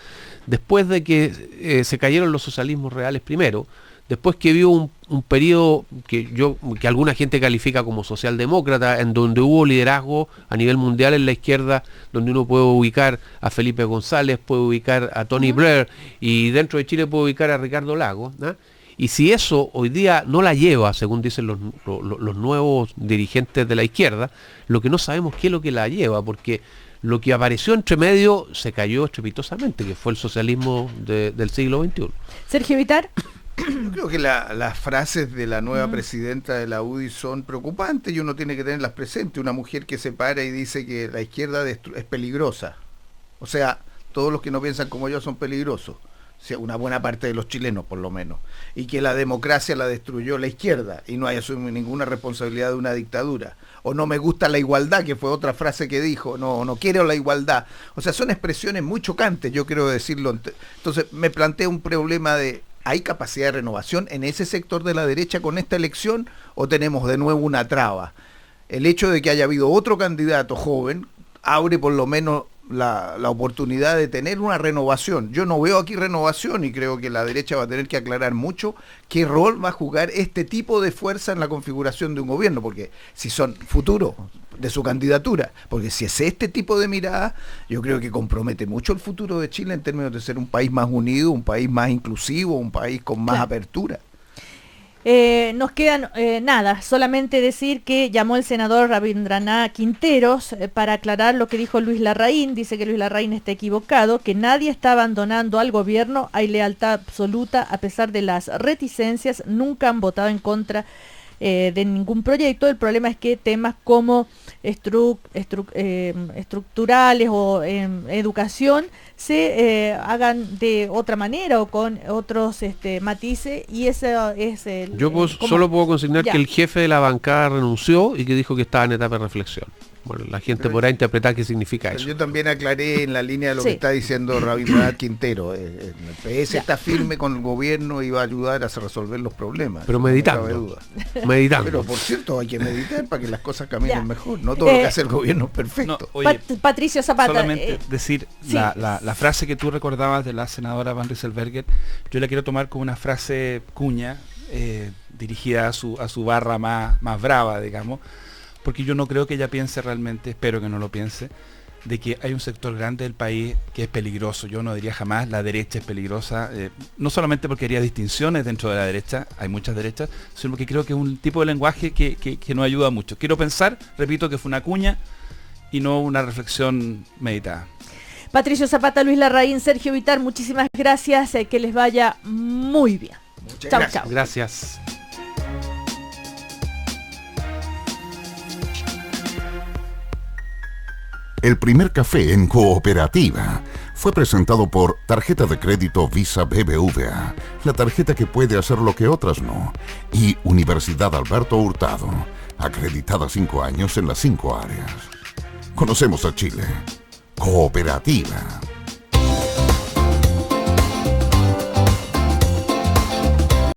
después de que se cayeron los socialismos reales primero, después que vio un periodo que alguna gente califica como socialdemócrata, en donde hubo liderazgo a nivel mundial en la izquierda, donde uno puede ubicar a Felipe González, puede ubicar a Tony Blair, y dentro de Chile puede ubicar a Ricardo Lagos, ¿no? Y si eso hoy día no la lleva, según dicen los nuevos dirigentes de la izquierda, lo que no sabemos qué es lo que la lleva, porque lo que apareció entre medio se cayó estrepitosamente, que fue el socialismo del siglo XXI. Sergio Vitar. Yo creo que las frases de la nueva presidenta de la UDI son preocupantes y uno tiene que tenerlas presentes. Una mujer que se para y dice que la izquierda es peligrosa. O sea, todos los que no piensan como yo son peligrosos. O sea, una buena parte de los chilenos, por lo menos. Y que la democracia la destruyó la izquierda y no hay ninguna responsabilidad de una dictadura. O no me gusta la igualdad, que fue otra frase que dijo. No quiero la igualdad. O sea, son expresiones muy chocantes, yo quiero decirlo. Entonces, me plantea un problema de... ¿Hay capacidad de renovación en ese sector de la derecha con esta elección o tenemos de nuevo una traba? El hecho de que haya habido otro candidato joven abre por lo menos la oportunidad de tener una renovación. Yo no veo aquí renovación y creo que la derecha va a tener que aclarar mucho qué rol va a jugar este tipo de fuerza en la configuración de un gobierno, porque si son futuro de su candidatura, porque si es este tipo de mirada, yo creo que compromete mucho el futuro de Chile en términos de ser un país más unido, un país más inclusivo, un país con más apertura. Nos quedan solamente decir que llamó el senador Rabindranath Quinteros para aclarar lo que dijo Luis Larraín. Dice que Luis Larraín está equivocado, que nadie está abandonando al gobierno, hay lealtad absoluta a pesar de las reticencias, nunca han votado en contra de ningún proyecto. El problema es que temas como estructurales o educación se hagan de otra manera o con otros matices, y eso es el... Solo puedo consignar que el jefe de la bancada renunció y que dijo que estaba en etapa de reflexión. Bueno, la gente podrá interpretar qué significa eso. Yo también aclaré en la línea de lo que está diciendo Rabindranath Quintero. El PS está firme con el gobierno y va a ayudar a resolver los problemas. Pero meditando. Pero por cierto, hay que meditar para que las cosas caminen mejor. No todo lo que hace el gobierno es perfecto. No, oye, Patricio Zapata. Solamente decir, la frase que tú recordabas de la senadora Van Rieselbergher, yo la quiero tomar como una frase cuña, dirigida a su barra más brava, digamos, porque yo no creo que ella piense realmente, espero que no lo piense, de que hay un sector grande del país que es peligroso. Yo no diría jamás la derecha es peligrosa, no solamente porque haría distinciones dentro de la derecha, hay muchas derechas, sino porque creo que es un tipo de lenguaje que nos ayuda mucho. Quiero pensar, repito, que fue una cuña y no una reflexión meditada. Patricio Zapata, Luis Larraín, Sergio Vitar, muchísimas gracias, que les vaya muy bien. Chao, chao. Gracias. El primer café en Cooperativa fue presentado por Tarjeta de Crédito Visa BBVA, la tarjeta que puede hacer lo que otras no, y Universidad Alberto Hurtado, acreditada 5 años en las 5 áreas. Conocemos a Chile. Cooperativa.